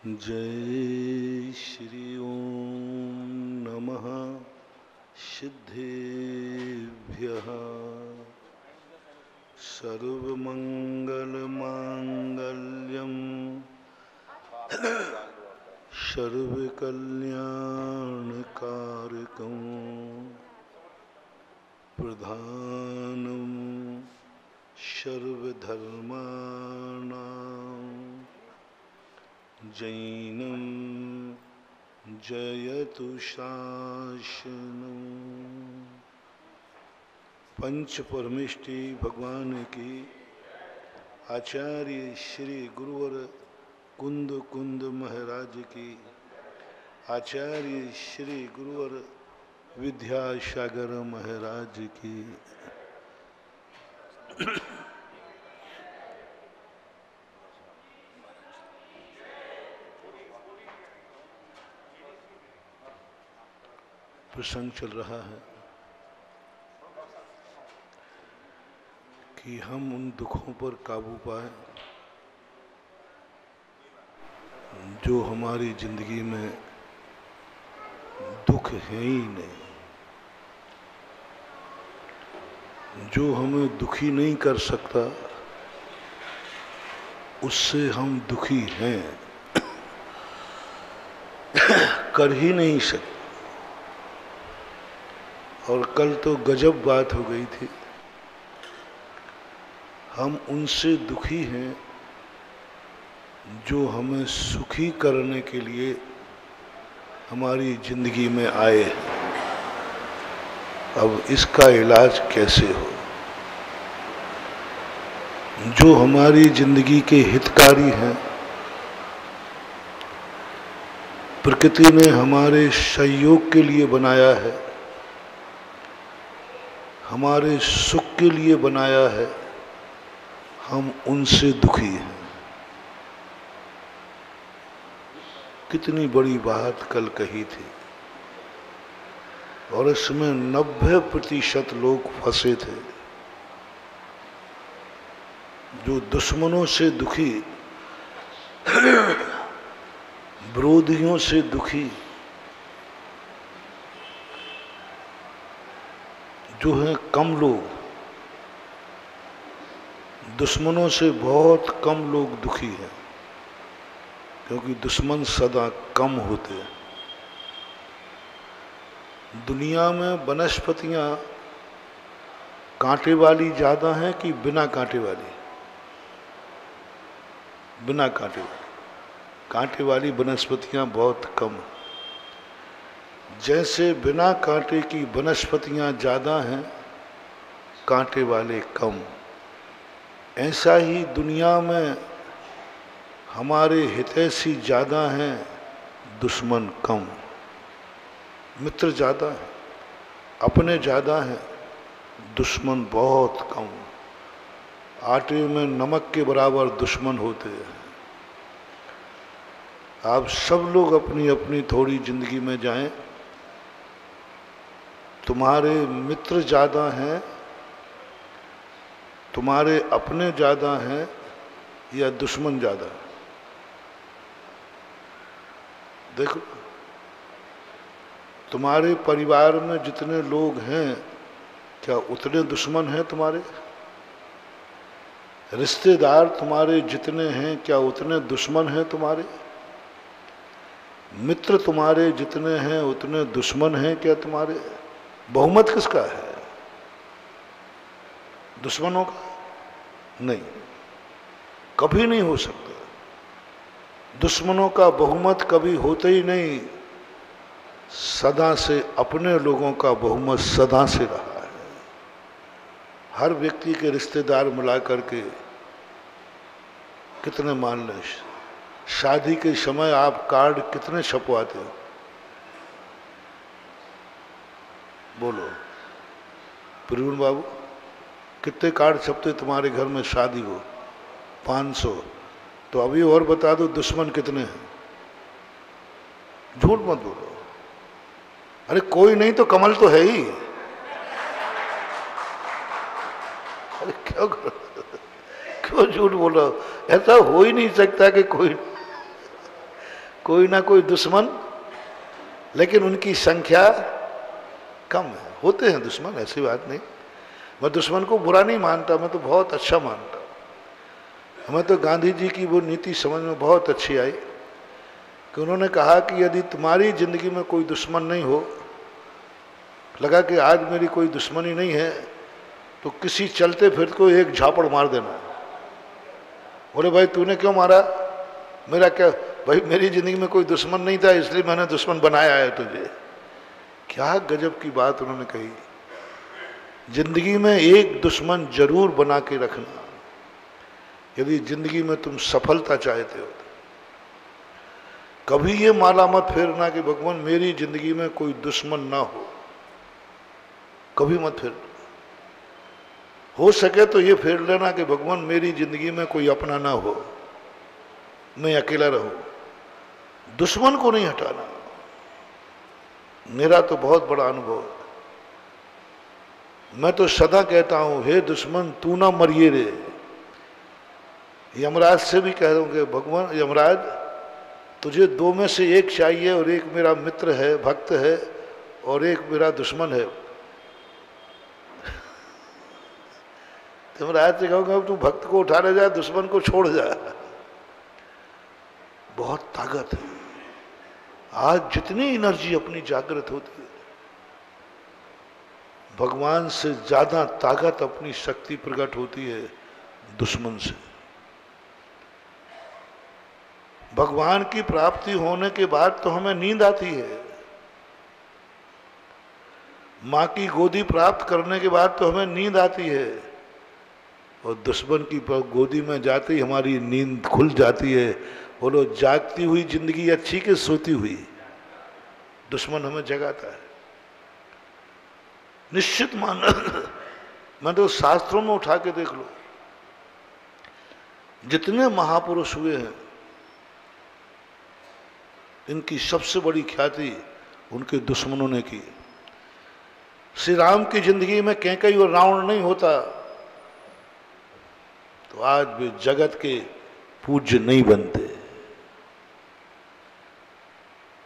जय श्री ओम नमः सिद्धेभ्यः सर्वमंगलमांगल्यं सर्वकल्याणकारकं प्रधानं सर्वधर्माणां जैनं जयतु शासनम्। पंच परमेष्टि भगवान की आचार्य श्री गुरुवर कुंद कुंद महाराज की आचार्य श्री गुरुवर विद्यासागर महाराज की प्रसंग चल रहा है कि हम उन दुखों पर काबू पाए जो हमारी जिंदगी में दुख है ही नहीं, जो हमें दुखी नहीं कर सकता उससे हम दुखी हैं, कर ही नहीं सकते। और कल तो गजब बात हो गई थी, हम उनसे दुखी हैं जो हमें सुखी करने के लिए हमारी जिंदगी में आए। अब इसका इलाज कैसे हो? जो हमारी जिंदगी के हितकारी हैं, प्रकृति ने हमारे सहयोग के लिए बनाया है, हमारे सुख के लिए बनाया है, हम उनसे दुखी हैं। कितनी बड़ी बात कल कही थी, और इसमें 90% लोग फंसे थे। जो दुश्मनों से दुखी, विरोधियों से दुखी, जो हैं कम लोग, दुश्मनों से बहुत कम लोग दुखी हैं, क्योंकि दुश्मन सदा कम होते हैं। दुनिया में वनस्पतियां कांटे वाली ज्यादा हैं कि बिना कांटे वाली? बिना कांटे वाली। कांटे वाली वनस्पतियां बहुत कम हैं। जैसे बिना कांटे की वनस्पतियां ज्यादा हैं, कांटे वाले कम, ऐसा ही दुनिया में हमारे हितैषी ज्यादा हैं, दुश्मन कम। मित्र ज्यादा हैं, अपने ज्यादा हैं, दुश्मन बहुत कम। आटे में नमक के बराबर दुश्मन होते हैं। आप सब लोग अपनी अपनी थोड़ी जिंदगी में जाएं, तुम्हारे मित्र ज्यादा हैं, तुम्हारे अपने ज्यादा हैं, या दुश्मन ज्यादा है? देखो, तुम्हारे परिवार में जितने लोग हैं, क्या उतने दुश्मन हैं तुम्हारे? रिश्तेदार तुम्हारे जितने हैं, क्या उतने दुश्मन हैं तुम्हारे? मित्र तुम्हारे जितने हैं, उतने दुश्मन हैं क्या तुम्हारे? बहुमत किसका है? दुश्मनों का? नहीं, कभी नहीं हो सकता। दुश्मनों का बहुमत कभी होता ही नहीं। सदा से अपने लोगों का बहुमत सदा से रहा है। हर व्यक्ति के रिश्तेदार मिला करके कितने मान लें, शादी के समय आप कार्ड कितने छपवाते हो? बोलो प्रवीण बाबू, कितने कार्ड छपते तुम्हारे घर में शादी हो? 500। तो अभी और बता दो दुश्मन कितने हैं? झूठ मत बोलो। अरे कोई नहीं तो कमल तो है ही। अरे क्यों झूठ बोलो? ऐसा हो ही नहीं सकता कि कोई कोई ना कोई दुश्मन, लेकिन उनकी संख्या कम है। होते हैं दुश्मन, ऐसी बात नहीं। मैं दुश्मन को बुरा नहीं मानता, मैं तो बहुत अच्छा मानता। हमें तो गांधी जी की वो नीति समझ में बहुत अच्छी आई कि उन्होंने कहा कि यदि तुम्हारी जिंदगी में कोई दुश्मन नहीं हो, लगा कि आज मेरी कोई दुश्मनी नहीं है, तो किसी चलते फिरते को एक झापड़ मार देना। बोले भाई तूने क्यों मारा? मेरा क्या भाई, मेरी जिंदगी में कोई दुश्मन नहीं था इसलिए मैंने दुश्मन बनाया है तुझे। क्या गजब की बात उन्होंने कही। जिंदगी में एक दुश्मन जरूर बना के रखना यदि जिंदगी में तुम सफलता चाहते हो। कभी ये माला मत फेरना कि भगवान मेरी जिंदगी में कोई दुश्मन ना हो, कभी मत फेरना। हो सके तो ये फेर लेना कि भगवान मेरी जिंदगी में कोई अपना ना हो, मैं अकेला रहूं। दुश्मन को नहीं हटाना। मेरा तो बहुत बड़ा अनुभव है। मैं तो सदा कहता हूं, हे दुश्मन तू ना मरिए रे। यमराज से भी कह रहा हूं कि भगवान यमराज तुझे दो में से एक चाहिए, और एक मेरा मित्र है, भक्त है, और एक मेरा दुश्मन है। यमराज से कहूंगा तू भक्त को उठा ले जा, दुश्मन को छोड़ जा। बहुत ताकत है। आज जितनी एनर्जी अपनी जागृत होती है, भगवान से ज्यादा ताकत अपनी शक्ति प्रकट होती है दुश्मन से। भगवान की प्राप्ति होने के बाद तो हमें नींद आती है, मां की गोदी प्राप्त करने के बाद तो हमें नींद आती है, और दुश्मन की गोदी में जाते ही हमारी नींद खुल जाती है। बोलो जागती हुई जिंदगी अच्छी कि सोती हुई? दुश्मन हमें जगाता है। निश्चित मान मैं तो शास्त्रों में उठा के देख लो, जितने महापुरुष हुए हैं इनकी सबसे बड़ी ख्याति उनके दुश्मनों ने की। श्री राम की जिंदगी में कैकेयी और रावण नहीं होता तो आज भी जगत के पूज्य नहीं बनते।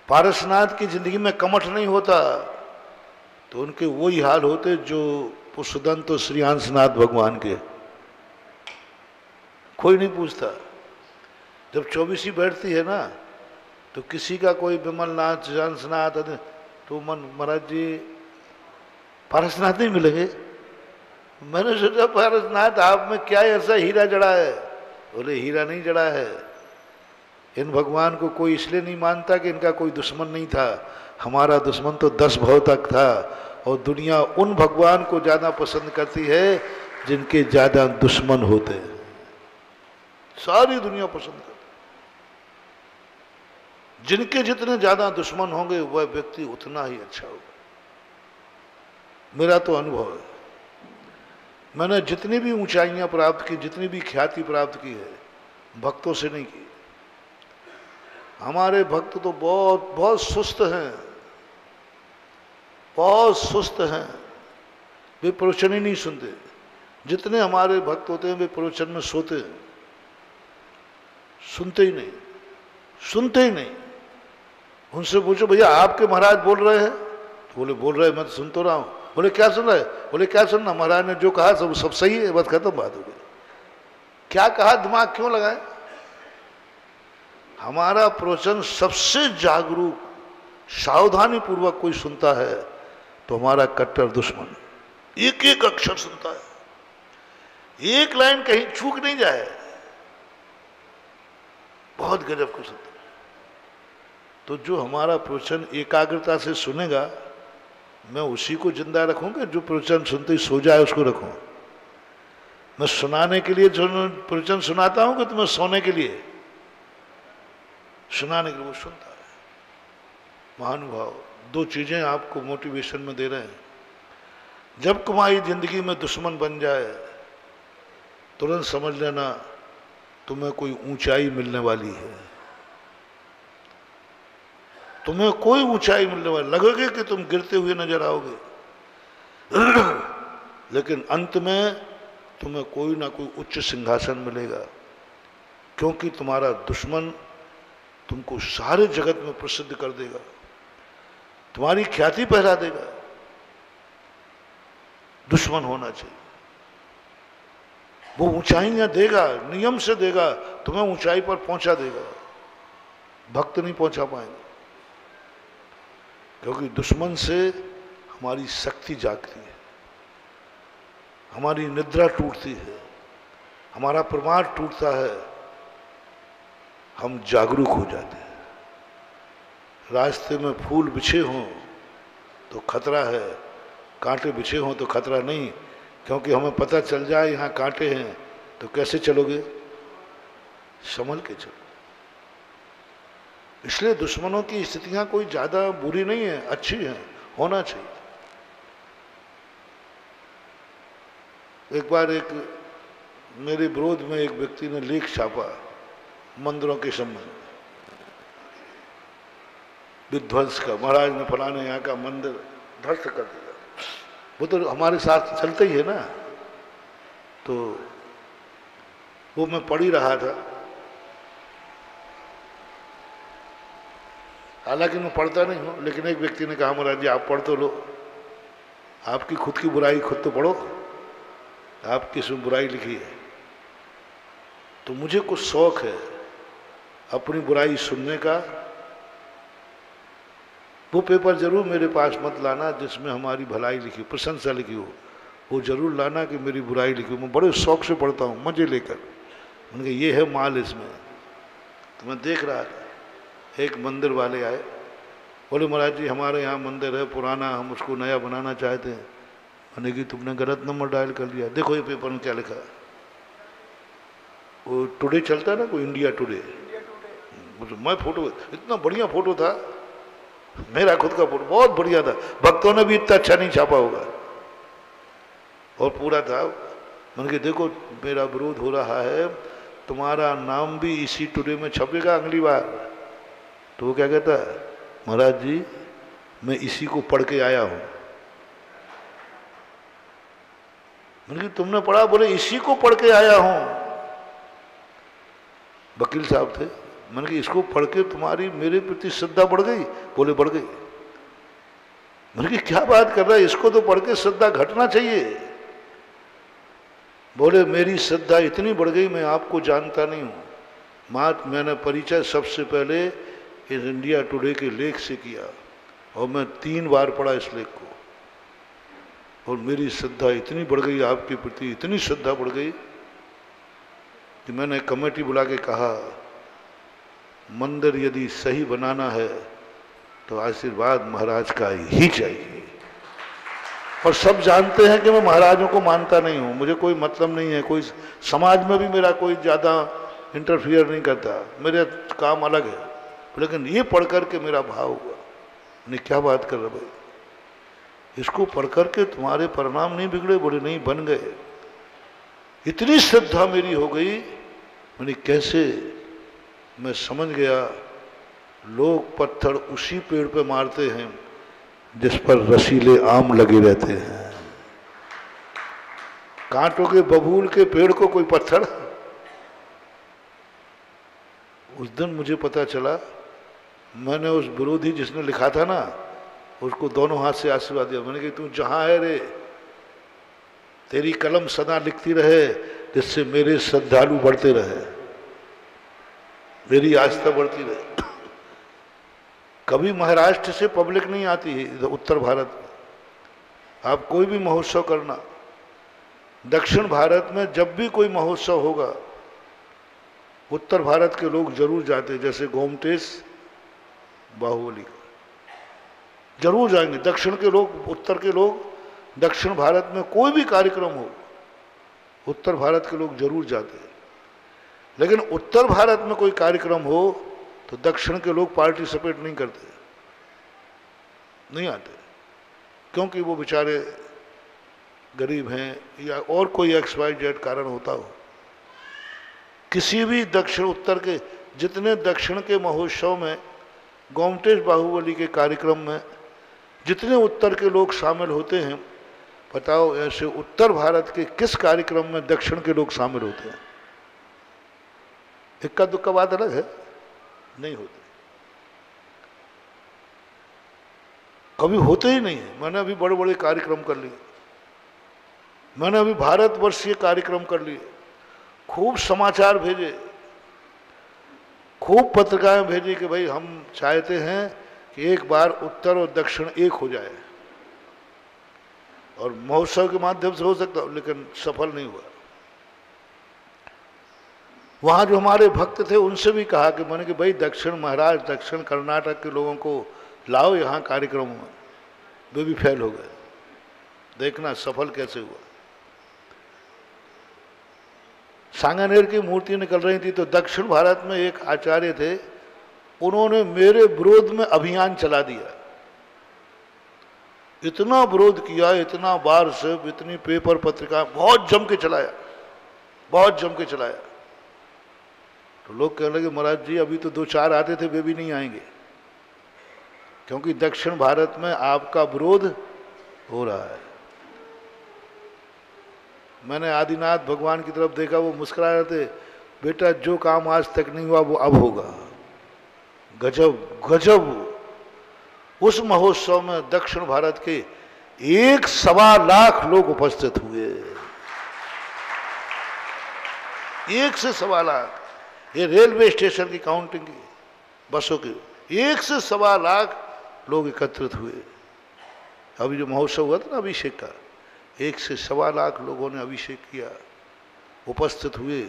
पारसनाथ की जिंदगी में कमठ नहीं होता तो उनके वही हाल होते जो पुष्पदंत और श्री हंसनाथ भगवान के। कोई नहीं पूछता। जब 24 बैठती है ना तो किसी का कोई विमलनाथ हंसनाथ तो मन महाराज जी पारसनाथ नहीं मिलेंगे। मैंने सोचा पारसनाथ आप में क्या ऐसा हीरा जड़ा है? बोले हीरा नहीं जड़ा है। इन भगवान को कोई इसलिए नहीं मानता कि इनका कोई दुश्मन नहीं था। हमारा दुश्मन तो 10 भव तक था, और दुनिया उन भगवान को ज्यादा पसंद करती है जिनके ज्यादा दुश्मन होते हैं। सारी दुनिया पसंद करती। जिनके जितने ज्यादा दुश्मन होंगे वह व्यक्ति उतना ही अच्छा होगा। मेरा तो अनुभव है। मैंने जितनी भी ऊंचाइयां प्राप्त की, जितनी भी ख्याति प्राप्त की है, भक्तों से नहीं की। हमारे भक्त तो बहुत बहुत सुस्त हैं, बहुत सुस्त हैं। वे प्रवचन ही नहीं सुनते। जितने हमारे भक्त होते हैं वे प्रवचन में सोते हैं, सुनते ही नहीं, सुनते ही नहीं। उनसे पूछो भैया आपके महाराज बोल रहे हैं? तो बोले बोल रहे हैं, मैं तो सुन तो रहा हूं। बोले क्या सुन रहे? बोले क्या सुनना, महाराज ने जो कहा सब सही है, बस खत्म बात हो गई। क्या कहा, दिमाग क्यों लगाए? हमारा प्रवचन सबसे जागरूक सावधानी पूर्वक कोई सुनता है तो हमारा कट्टर दुश्मन। एक एक अक्षर सुनता है, एक लाइन कहीं चूक नहीं जाए, बहुत गजब को सुनता है। तो जो हमारा प्रवचन एकाग्रता से सुनेगा, मैं उसी को जिंदा रखूंगा। जो प्रवचन सुनते ही सो जाए उसको रखूं। मैं सुनाने के लिए जो प्रवचन सुनाता हूं कि तुम्हें सोने के लिए? सुनाने के लिए वो सुनता है। महानुभाव, दो चीजें आपको मोटिवेशन में दे रहे हैं। जब तुम्हारी जिंदगी में दुश्मन बन जाए तुरंत समझ लेना तुम्हें कोई ऊंचाई मिलने वाली है। तुम्हें कोई ऊंचाई मिलने वाली, लगेगा कि तुम गिरते हुए नजर आओगे लेकिन अंत में तुम्हें कोई ना कोई उच्च सिंहासन मिलेगा, क्योंकि तुम्हारा दुश्मन तुमको सारे जगत में प्रसिद्ध कर देगा, तुम्हारी ख्याति फैला देगा। दुश्मन होना चाहिए, वो ऊंचाइयां देगा, नियम से देगा, तुम्हें ऊंचाई पर पहुंचा देगा, भक्त नहीं पहुंचा पाएंगे। क्योंकि दुश्मन से हमारी शक्ति जागती है, हमारी निद्रा टूटती है, हमारा प्रमाण टूटता है, हम जागरूक हो जाते हैं। रास्ते में फूल बिछे हों तो खतरा है, कांटे बिछे हों तो खतरा नहीं, क्योंकि हमें पता चल जाए यहाँ कांटे हैं तो कैसे चलोगे? संभल के चलो। इसलिए दुश्मनों की स्थितियां कोई ज्यादा बुरी नहीं है, अच्छी है, होना चाहिए। एक बार एक मेरे विरोध में एक व्यक्ति ने लेख छापा मंदिरों के संबंध में, विध्वंस का, महाराज ने फलाने यहाँ का मंदिर ध्वस्त कर दिया। वो तो हमारे साथ चलता ही है ना, तो वो मैं पढ़ ही रहा था। हालांकि मैं पढ़ता नहीं हूँ, लेकिन एक व्यक्ति ने कहा महाराज जी आप पढ़ तो लो, आपकी खुद की बुराई खुद तो पढ़ो, आपकी इसमें बुराई लिखी है। तो मुझे कुछ शौक है अपनी बुराई सुनने का। वो पेपर जरूर मेरे पास मत लाना जिसमें हमारी भलाई लिखी, प्रशंसा लिखी हो, वो जरूर लाना कि मेरी बुराई लिखी हो। मैं बड़े शौक से पढ़ता हूँ, मजे लेकर। मैंने कहा ये है माल इसमें। तो मैं देख रहा था, एक मंदिर वाले आए, बोले महाराज जी हमारे यहाँ मंदिर है पुराना, हम उसको नया बनाना चाहते हैं। मैंने कि तुमने गलत नंबर डायल कर लिया, देखो ये पेपर में क्या लिखा है। वो टुडे चलता है ना, कोई इंडिया टुडे, मैं फोटो, इतना बढ़िया फोटो था, मेरा खुद का फोटो बहुत बढ़िया था, भक्तों ने भी इतना अच्छा नहीं छापा होगा, और पूरा था। मैंने कहा देखो मेरा विरोध हो रहा है, तुम्हारा नाम भी इसी टुडे में छपेगा अगली बार। तो वो क्या कहता है, महाराज जी मैं इसी को पढ़ के आया हूं। मैंने कहा तुमने पढ़ा? बोले इसी को पढ़ के आया हूं। वकील साहब थे। मैंने कहा इसको पढ़ के तुम्हारी मेरे प्रति श्रद्धा बढ़ गई? बोले बढ़ गई। मैंने कहा क्या बात कर रहा है, इसको तो पढ़ के श्रद्धा घटना चाहिए। बोले मेरी श्रद्धा इतनी बढ़ गई, मैं आपको जानता नहीं हूं, मैंने परिचय सबसे पहले इस इंडिया टुडे के लेख से किया, और मैं 3 बार पढ़ा इस लेख को, और मेरी श्रद्धा इतनी बढ़ गई आपके प्रति, इतनी श्रद्धा बढ़ गई कि मैंने कमेटी बुला के कहा मंदिर यदि सही बनाना है तो आशीर्वाद महाराज का ही चाहिए। और सब जानते हैं कि मैं महाराजों को मानता नहीं हूं, मुझे कोई मतलब नहीं है, कोई समाज में भी मेरा कोई ज़्यादा इंटरफियर नहीं करता, मेरे काम अलग है। लेकिन ये पढ़ करके मेरा भाव हुआ, नहीं क्या बात कर रहे भाई, इसको पढ़ करके तुम्हारे परिणाम नहीं बिगड़े? बोले नहीं बन गए। इतनी श्रद्धा मेरी हो गई, मैंने कैसे, मैं समझ गया लोग पत्थर उसी पेड़ पे मारते हैं जिस पर रसीले आम लगे रहते हैं। कांटों के बबूल के पेड़ को कोई पत्थर। उस दिन मुझे पता चला, मैंने उस विरोधी जिसने लिखा था ना, उसको दोनों हाथ से आशीर्वाद दिया। मैंने कहा तू जहां है रे, तेरी कलम सदा लिखती रहे जिससे मेरे श्रद्धालु बढ़ते रहे, मेरी आस्था बढ़ती रहे। कभी महाराष्ट्र से पब्लिक नहीं आती है इधर उत्तर भारत में। आप कोई भी महोत्सव करना, दक्षिण भारत में जब भी कोई महोत्सव होगा उत्तर भारत के लोग जरूर जाते, जैसे गोमटेश बाहुबली का जरूर जाएंगे। दक्षिण के लोग, उत्तर के लोग, दक्षिण भारत में कोई भी कार्यक्रम हो उत्तर भारत के लोग जरूर जाते हैं। लेकिन उत्तर भारत में कोई कार्यक्रम हो तो दक्षिण के लोग पार्टिसिपेट नहीं करते, नहीं आते, क्योंकि वो बेचारे गरीब हैं या और कोई XYZ कारण होता हो। किसी भी दक्षिण उत्तर के, जितने दक्षिण के महोत्सव में, गोमटेश बाहुबली के कार्यक्रम में जितने उत्तर के लोग शामिल होते हैं, बताओ ऐसे उत्तर भारत के किस कार्यक्रम में दक्षिण के लोग शामिल होते हैं? इक्का दुक्का बात अलग है, नहीं होते। कभी होते ही नहीं है। मैंने अभी बड़े बड़े कार्यक्रम कर लिए, मैंने अभी भारतवर्षीय कार्यक्रम कर लिए, खूब समाचार भेजे, खूब पत्रिकाएं भेजी कि भाई हम चाहते हैं कि एक बार उत्तर और दक्षिण एक हो जाए, और महोत्सव के माध्यम से हो सकता, लेकिन सफल नहीं हुआ। वहाँ जो हमारे भक्त थे उनसे भी कहा कि मैंने कि भाई दक्षिण महाराज, दक्षिण कर्नाटक के लोगों को लाओ यहाँ कार्यक्रम में, वे भी फेल हो गए। देखना सफल कैसे हुआ। सांगानेर की मूर्ति निकल रही थी तो दक्षिण भारत में एक आचार्य थे, उन्होंने मेरे विरोध में अभियान चला दिया। इतना विरोध किया, इतना बार से, इतनी पेपर पत्रिका बहुत जम के चलाया, बहुत जम के चलाया। तो लोग कहने लगे महाराज जी अभी तो 2-4 आते थे, वे भी नहीं आएंगे, क्योंकि दक्षिण भारत में आपका विरोध हो रहा है। मैंने आदिनाथ भगवान की तरफ देखा, वो मुस्कुरा रहे थे, बेटा जो काम आज तक नहीं हुआ वो अब होगा। गजब गजब। उस महोत्सव में दक्षिण भारत के 1.25 लाख लोग उपस्थित हुए, 1 से 1.25 लाख। ये रेलवे स्टेशन की काउंटिंग की, बसों की, 1 से 1.25 लाख लोग एकत्रित हुए। अभी जो महोत्सव हुआ था ना अभिषेक का, 1 से 1.25 लाख लोगों ने अभिषेक किया, उपस्थित हुए।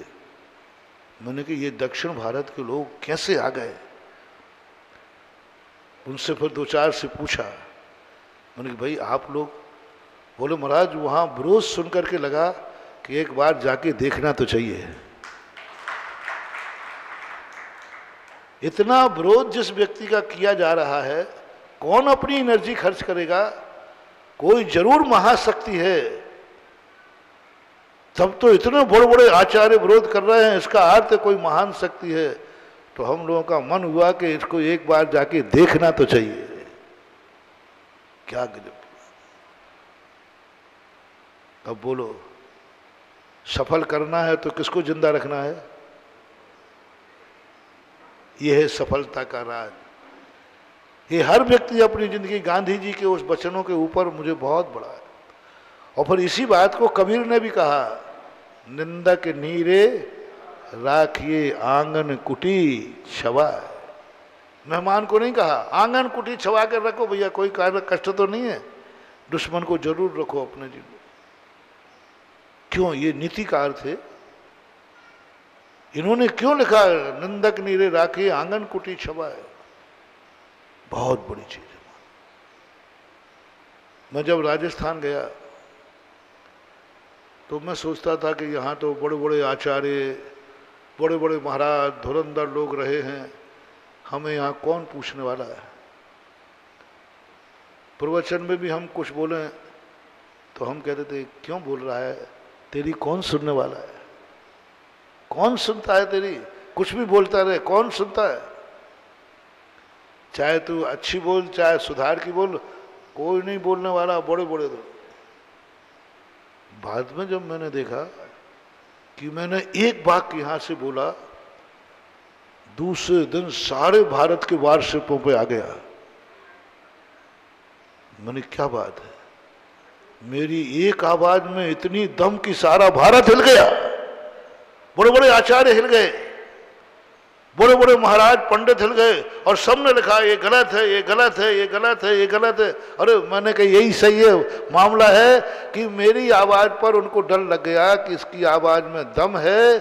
मैंने कहा ये दक्षिण भारत के लोग कैसे आ गए। उनसे फिर 2-4 से पूछा, मैंने कहा भाई आप लोग, बोले महाराज वहाँ विरोध सुन करके लगा कि एक बार जाके देखना तो चाहिए। इतना विरोध जिस व्यक्ति का किया जा रहा है, कौन अपनी एनर्जी खर्च करेगा। कोई जरूर महाशक्ति है, तब तो इतने बड़े बड़े आचार्य विरोध कर रहे हैं, इसका अर्थ कोई महान शक्ति है। तो हम लोगों का मन हुआ कि इसको एक बार जाके देखना तो चाहिए। क्या गजब। अब बोलो, सफल करना है तो किसको जिंदा रखना है। यह है सफलता का राज। ये हर व्यक्ति अपनी जिंदगी, गांधी जी के उस वचनों के ऊपर मुझे बहुत बड़ा है। और फिर इसी बात को कबीर ने भी कहा, निंदक नीरे राखिए आंगन कुटी छवाए। मेहमान को नहीं कहा आंगन कुटी छवा कर रखो भैया, कोई कार्य कष्ट तो नहीं है, दुश्मन को जरूर रखो अपने जीवन। क्यों, ये नीतिकार थे। इन्होंने क्यों लिखा निंदक नीरे राखिए आंगन कुटी छवाए। बहुत बड़ी चीज है। मैं जब राजस्थान गया तो मैं सोचता था कि यहाँ तो बड़े बड़े आचार्य, बड़े बड़े महाराज, धुरंधर लोग रहे हैं, हमें यहाँ कौन पूछने वाला है। प्रवचन में भी हम कुछ बोले तो हम कहते थे क्यों बोल रहा है, तेरी कौन सुनने वाला है, कौन सुनता है तेरी। कुछ भी बोलता रहे, कौन सुनता है। चाहे तू अच्छी बोल, चाहे सुधार की बोल, कोई नहीं बोलने वाला। बड़े बड़े तो बाद में जब मैंने देखा कि मैंने एक वाक्य यहां से बोला, दूसरे दिन सारे भारत के वार्षिकों पे आ गया। मैंने क्या बात है, मेरी एक आवाज में इतनी दम कि सारा भारत हिल गया। बड़े बड़े आचार्य हिल गए, बड़े बड़े महाराज पंडित हिल गए, और सबने लिखा ये गलत है, ये गलत है, ये गलत है, ये गलत है। अरे मैंने कहा यही सही है। मामला है कि मेरी आवाज पर उनको डर लग गया कि इसकी आवाज में दम है,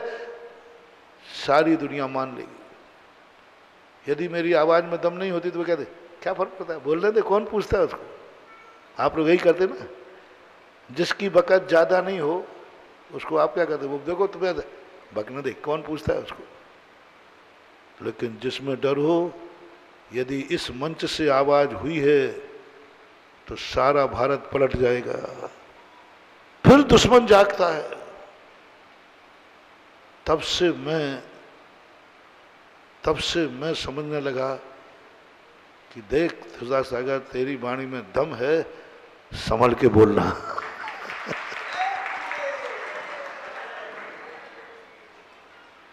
सारी दुनिया मान लेगी। यदि मेरी आवाज में दम नहीं होती तो वो कहते क्या फर्क पड़ता है, बोलने दे, कौन पूछता है उसको। आप लोग यही करते ना, जिसकी बकत ज्यादा नहीं हो उसको आप क्या कहते, वो देखो तुम्हें बकने दे, कौन पूछता है उसको। लेकिन जिसमें डर हो, यदि इस मंच से आवाज हुई है तो सारा भारत पलट जाएगा। फिर दुश्मन जागता है। तब से मैं समझने लगा कि देख तुझा सागर, तेरी वाणी में दम है, संभल के बोलना।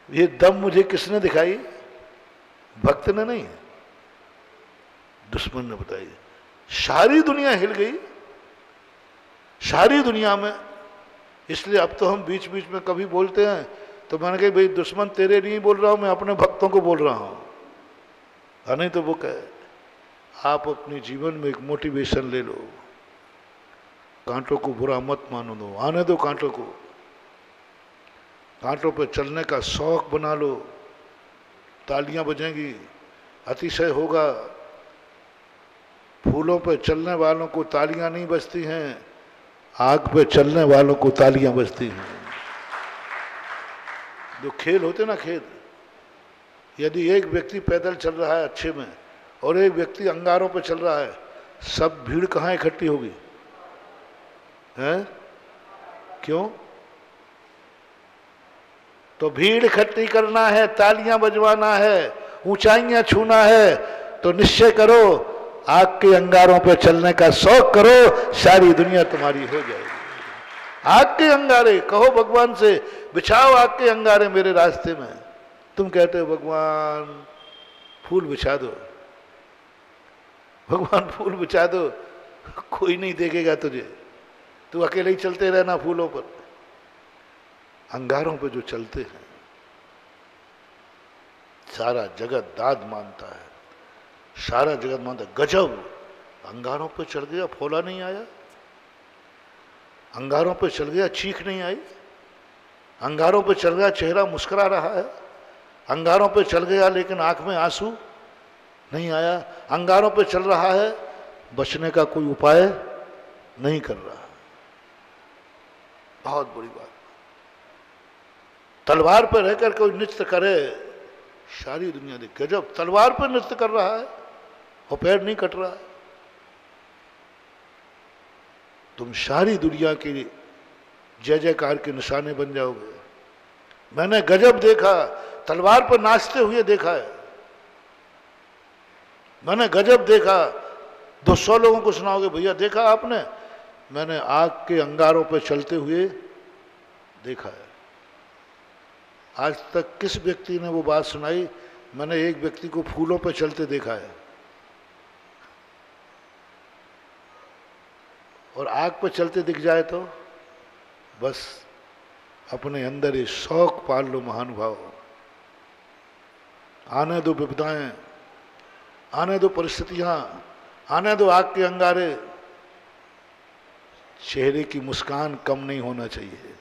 ये दम मुझे किसने दिखाई, भक्त ने नहीं, दुश्मन ने बताई। सारी दुनिया हिल गई, सारी दुनिया में। इसलिए अब तो हम बीच बीच में कभी बोलते हैं तो मैंने कहा भाई दुश्मन तेरे नहीं बोल रहा हूं, मैं अपने भक्तों को बोल रहा हूं। नहीं तो वो कहे आप अपने जीवन में एक मोटिवेशन ले लो, कांटों को बुरा मत मानो, दो आने दो कांटों को, कांटों पे चलने का शौक बना लो। तालियां बजेंगी, अतिशय होगा। फूलों पे चलने वालों को तालियां नहीं बजती हैं, आग पे चलने वालों को तालियां बजती हैं। जो खेल होते ना खेल, यदि एक व्यक्ति पैदल चल रहा है अच्छे में और एक व्यक्ति अंगारों पे चल रहा है, सब भीड़ कहाँ इकट्ठी होगी? है क्यों? तो भीड़ इकट्ठी करना है, तालियां बजवाना है, ऊंचाइयां छूना है, तो निश्चय करो आग के अंगारों पे चलने का शौक करो, सारी दुनिया तुम्हारी हो जाएगी। आग के अंगारे कहो भगवान से, बिछाओ आग के अंगारे मेरे रास्ते में। तुम कहते हो भगवान फूल बिछा दो, भगवान फूल बिछा दो, कोई नहीं देखेगा तुझे, तू अकेले ही चलते रहना फूलों पर। अंगारों पे जो चलते हैं सारा जगत दाद मानता है, सारा जगत मानता है गजब, अंगारों पे चल गया फोला नहीं आया, अंगारों पे चल गया चीख नहीं आई, अंगारों पे चल गया चेहरा मुस्कुरा रहा है, अंगारों पे चल गया लेकिन आंख में आंसू नहीं आया, अंगारों पे चल रहा है बचने का कोई उपाय नहीं कर रहा। बहुत बड़ी बात। तलवार पर रहकर कोई नृत्य करे, सारी दुनिया देख गजब, तलवार पर नृत्य कर रहा है और पैर नहीं कट रहा है। तुम सारी दुनिया की जय जयकार के निशाने बन जाओगे। मैंने गजब देखा, तलवार पर नाचते हुए देखा है, मैंने गजब देखा। 200 लोगों को सुनाओगे भैया देखा आपने? मैंने आग के अंगारों पर चलते हुए देखा है। आज तक किस व्यक्ति ने वो बात सुनाई? मैंने एक व्यक्ति को फूलों पर चलते देखा है और आग पर चलते दिख जाए तो बस अपने अंदर ये शौक पाल लो महानुभाव। आने दो विपदाएं, आने दो परिस्थितियां, आने दो आग के अंगारे, चेहरे की मुस्कान कम नहीं होना चाहिए,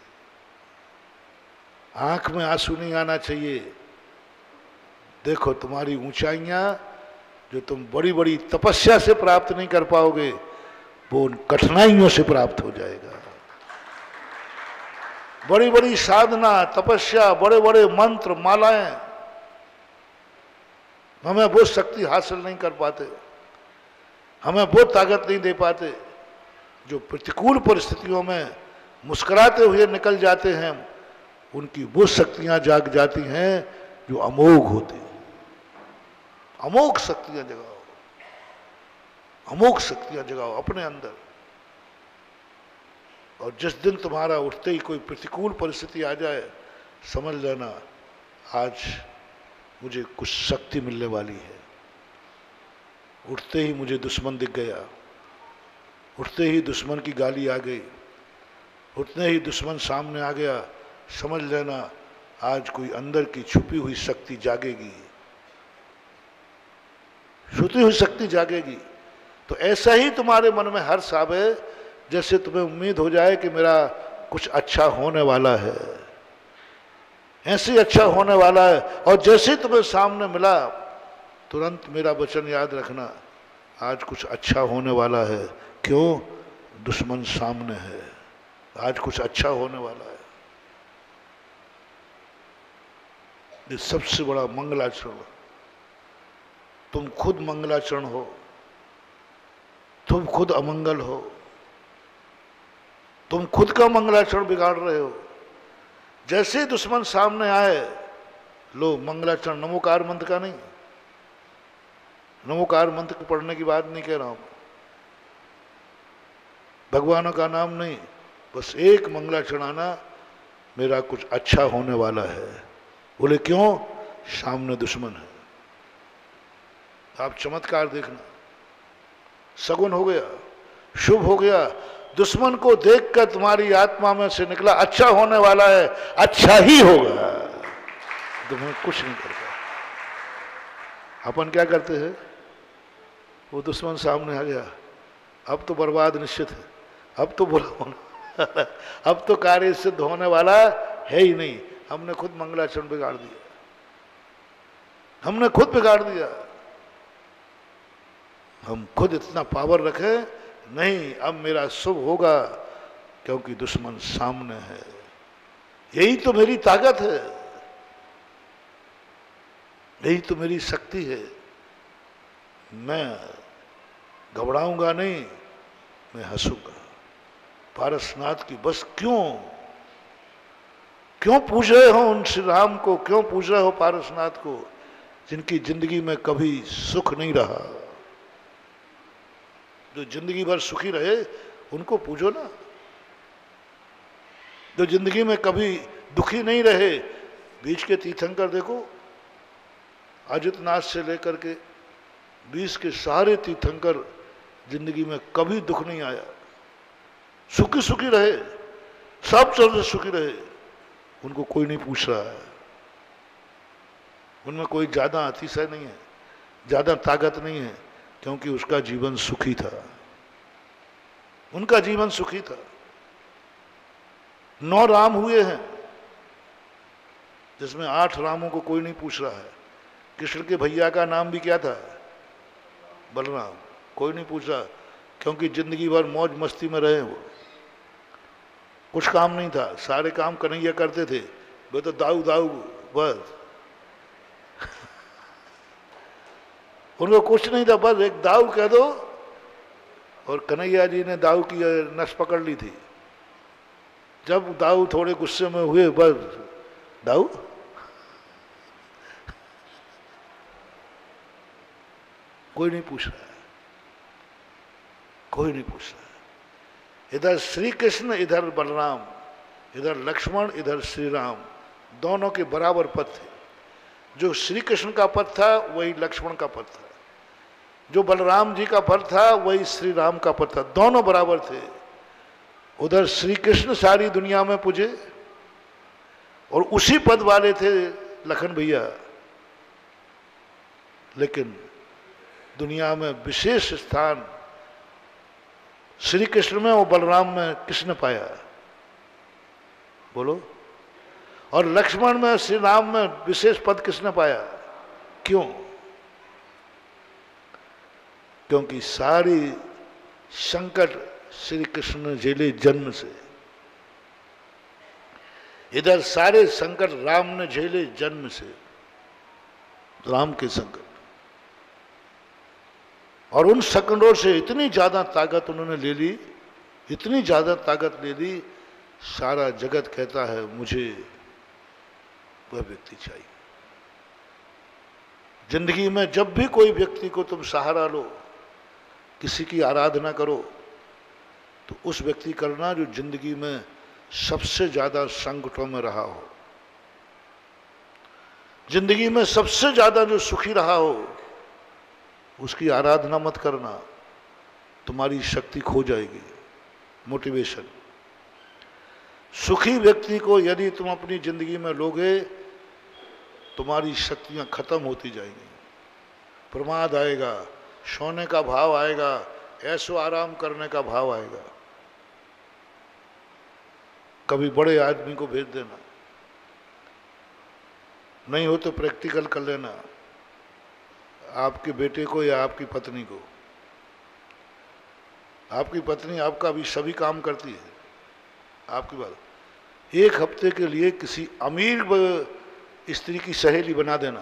आंख में आंसू नहीं आना चाहिए। देखो तुम्हारी ऊंचाइयां जो तुम बड़ी बड़ी तपस्या से प्राप्त नहीं कर पाओगे, वो उन कठिनाइयों से प्राप्त हो जाएगा। बड़ी बड़ी साधना तपस्या, बड़े बड़े मंत्र मालाएं, हमें वो शक्ति हासिल नहीं कर पाते, हमें वो ताकत नहीं दे पाते। जो प्रतिकूल परिस्थितियों में मुस्कुराते हुए निकल जाते हैं, उनकी वो शक्तियां जाग जाती हैं जो अमोघ होती हैं। अमोघ शक्तियां जगाओ, अमोघ शक्तियां जगाओ अपने अंदर। और जिस दिन तुम्हारा उठते ही कोई प्रतिकूल परिस्थिति आ जाए, समझ लेना आज मुझे कुछ शक्ति मिलने वाली है। उठते ही मुझे दुश्मन दिख गया, उठते ही दुश्मन की गाली आ गई, उठते ही दुश्मन सामने आ गया, समझ लेना आज कोई अंदर की छुपी हुई शक्ति जागेगी, छुपी हुई शक्ति जागेगी। तो ऐसा ही तुम्हारे मन में हर्ष आवे, जैसे तुम्हें उम्मीद हो जाए कि मेरा कुछ अच्छा होने वाला है, ऐसे ही अच्छा होने वाला है। और जैसे ही तुम्हें सामने मिला, तुरंत मेरा वचन याद रखना, आज कुछ अच्छा होने वाला है। क्यों? दुश्मन सामने है, आज कुछ अच्छा होने वाला है। ये सबसे बड़ा मंगलाचरण। तुम खुद मंगलाचरण हो, तुम खुद अमंगल हो, तुम खुद का मंगलाचरण बिगाड़ रहे हो। जैसे ही दुश्मन सामने आए, लो मंगलाचरण, नमोकार मंत्र का नहीं, नमोकार मंत्र को पढ़ने की बात नहीं कह रहा हूं, भगवानों का नाम नहीं, बस एक मंगलाचरण आना, मेरा कुछ अच्छा होने वाला है। बोले क्यों? सामने दुश्मन है। आप चमत्कार देखना, सगुन हो गया, शुभ हो गया। दुश्मन को देखकर तुम्हारी आत्मा में से निकला अच्छा होने वाला है, अच्छा ही होगा, तुम्हें कुछ नहीं करता। अपन क्या करते हैं, वो दुश्मन सामने आ गया, अब तो बर्बाद निश्चित है, अब तो बुरा होना अब तो कार्य सिद्ध होने वाला है ही नहीं। हमने खुद मंगलाचरण बिगाड़ दिया, हमने खुद बिगाड़ दिया। हम खुद इतना पावर रखे, नहीं अब मेरा शुभ होगा क्योंकि दुश्मन सामने है, यही तो मेरी ताकत है, यही तो मेरी शक्ति है। मैं घबराऊंगा नहीं, मैं हंसूंगा। पारसनाथ की बस क्यों पूछ रहे हो उन श्री राम को, क्यों पूछ रहे हो पारसनाथ को, जिनकी जिंदगी में कभी सुख नहीं रहा। जो जिंदगी भर सुखी रहे उनको पूछो ना, जो जिंदगी में कभी दुखी नहीं रहे। बीच के तीर्थंकर देखो, अजितनाथ से लेकर के 20 के सारे तीर्थंकर जिंदगी में कभी दुख नहीं आया, सुखी सुखी रहे, सब तरह से सुखी रहे, उनको कोई नहीं पूछ रहा है। उनमें कोई ज्यादा अतिशय नहीं है, ज्यादा ताकत नहीं है, क्योंकि उसका जीवन सुखी था, उनका जीवन सुखी था। 9 राम हुए हैं, जिसमें 8 रामों को कोई नहीं पूछ रहा है। कृष्ण के भैया का नाम भी क्या था, बलराम, कोई नहीं पूछ रहा, क्योंकि जिंदगी भर मौज मस्ती में रहे वो, कुछ काम नहीं था, सारे काम कन्हैया करते थे, वे तो दाऊ दाऊ बस उनको कुछ नहीं था, बस एक दाऊ कह दो, और कन्हैया जी ने दाऊ की नस पकड़ ली थी। जब दाऊ थोड़े गुस्से में हुए, बस दाऊ कोई नहीं पूछ रहा है, कोई नहीं पूछ रहा है। इधर श्री कृष्ण, इधर बलराम, इधर लक्ष्मण, इधर श्री राम, दोनों के बराबर पद थे। जो श्री कृष्ण का पद था वही लक्ष्मण का पद था, जो बलराम जी का पद था वही श्री राम का पद था, दोनों बराबर थे। उधर श्री कृष्ण सारी दुनिया में पूजे, और उसी पद वाले थे लखन भैया, लेकिन दुनिया में विशेष स्थान श्री कृष्ण में और बलराम में किसने पाया, बोलो? और लक्ष्मण में, श्री राम में विशेष पद किसने पाया, क्यों? क्योंकि सारी संकट श्री कृष्ण ने झेले जन्म से, इधर सारे संकट राम ने झेले जन्म से, राम के संकट। और उन संकटों से इतनी ज्यादा ताकत उन्होंने ले ली, इतनी ज्यादा ताकत ले ली, सारा जगत कहता है मुझे वह व्यक्ति चाहिए। जिंदगी में जब भी कोई व्यक्ति को तुम सहारा लो, किसी की आराधना करो, तो उस व्यक्ति करना जो जिंदगी में सबसे ज्यादा संकटों में रहा हो, जिंदगी में सबसे ज्यादा जो सुखी रहा हो, उसकी आराधना मत करना, तुम्हारी शक्ति खो जाएगी, मोटिवेशन। सुखी व्यक्ति को यदि तुम अपनी जिंदगी में लोगे, तुम्हारी शक्तियां खत्म होती जाएंगी, प्रमाद आएगा, सोने का भाव आएगा, ऐसो आराम करने का भाव आएगा। कभी बड़े आदमी को भेज देना, नहीं हो तो प्रैक्टिकल कर लेना, आपके बेटे को या आपकी पत्नी को। आपकी पत्नी आपका भी सभी काम करती है, आपकी बात, 1 हफ्ते के लिए किसी अमीर स्त्री की सहेली बना देना,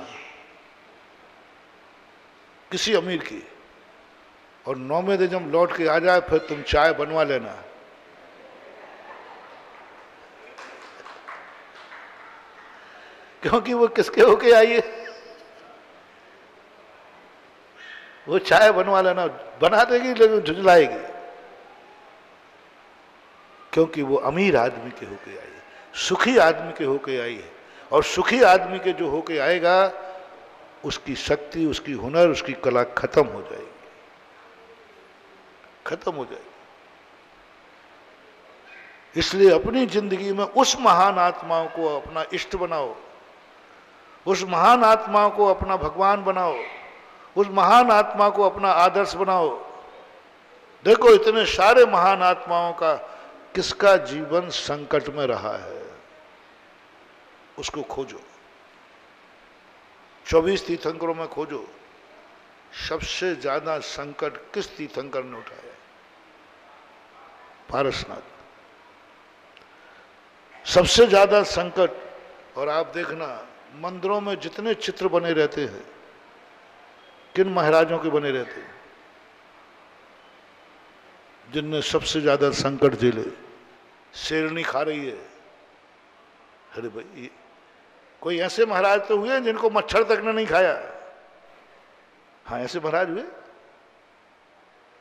किसी अमीर की, और 9वें दिन जब लौट के आ जाए फिर तुम चाय बनवा लेना। क्योंकि वो किसके होके आई है, वो चाय बनवा लेना, बना देगी लेकिन झुंझलाएगी, क्योंकि वो अमीर आदमी के होके आई है, सुखी आदमी के होके आई है। और सुखी आदमी के जो होके आएगा, उसकी शक्ति, उसकी हुनर, उसकी कला खत्म हो जाएगी। खत्म हो जाएगी। इसलिए अपनी जिंदगी में उस महान आत्माओं को अपना इष्ट बनाओ, उस महान आत्माओं को अपना भगवान बनाओ, उस महान आत्मा को अपना आदर्श बनाओ। देखो इतने सारे महान आत्माओं का किसका जीवन संकट में रहा है, उसको खोजो। 24 तीर्थंकरों में खोजो, सबसे ज्यादा संकट किस तीर्थंकर ने उठाया? पारसनाथ। सबसे ज्यादा संकट। और आप देखना मंदिरों में जितने चित्र बने रहते हैं, किन महाराजों के बने रहते हैं? जिनने सबसे ज्यादा संकट झेले। शेरनी खा रही है, अरे भाई कोई ऐसे महाराज तो हुए जिनको मच्छर तक ने नहीं खाया? हाँ, ऐसे महाराज हुए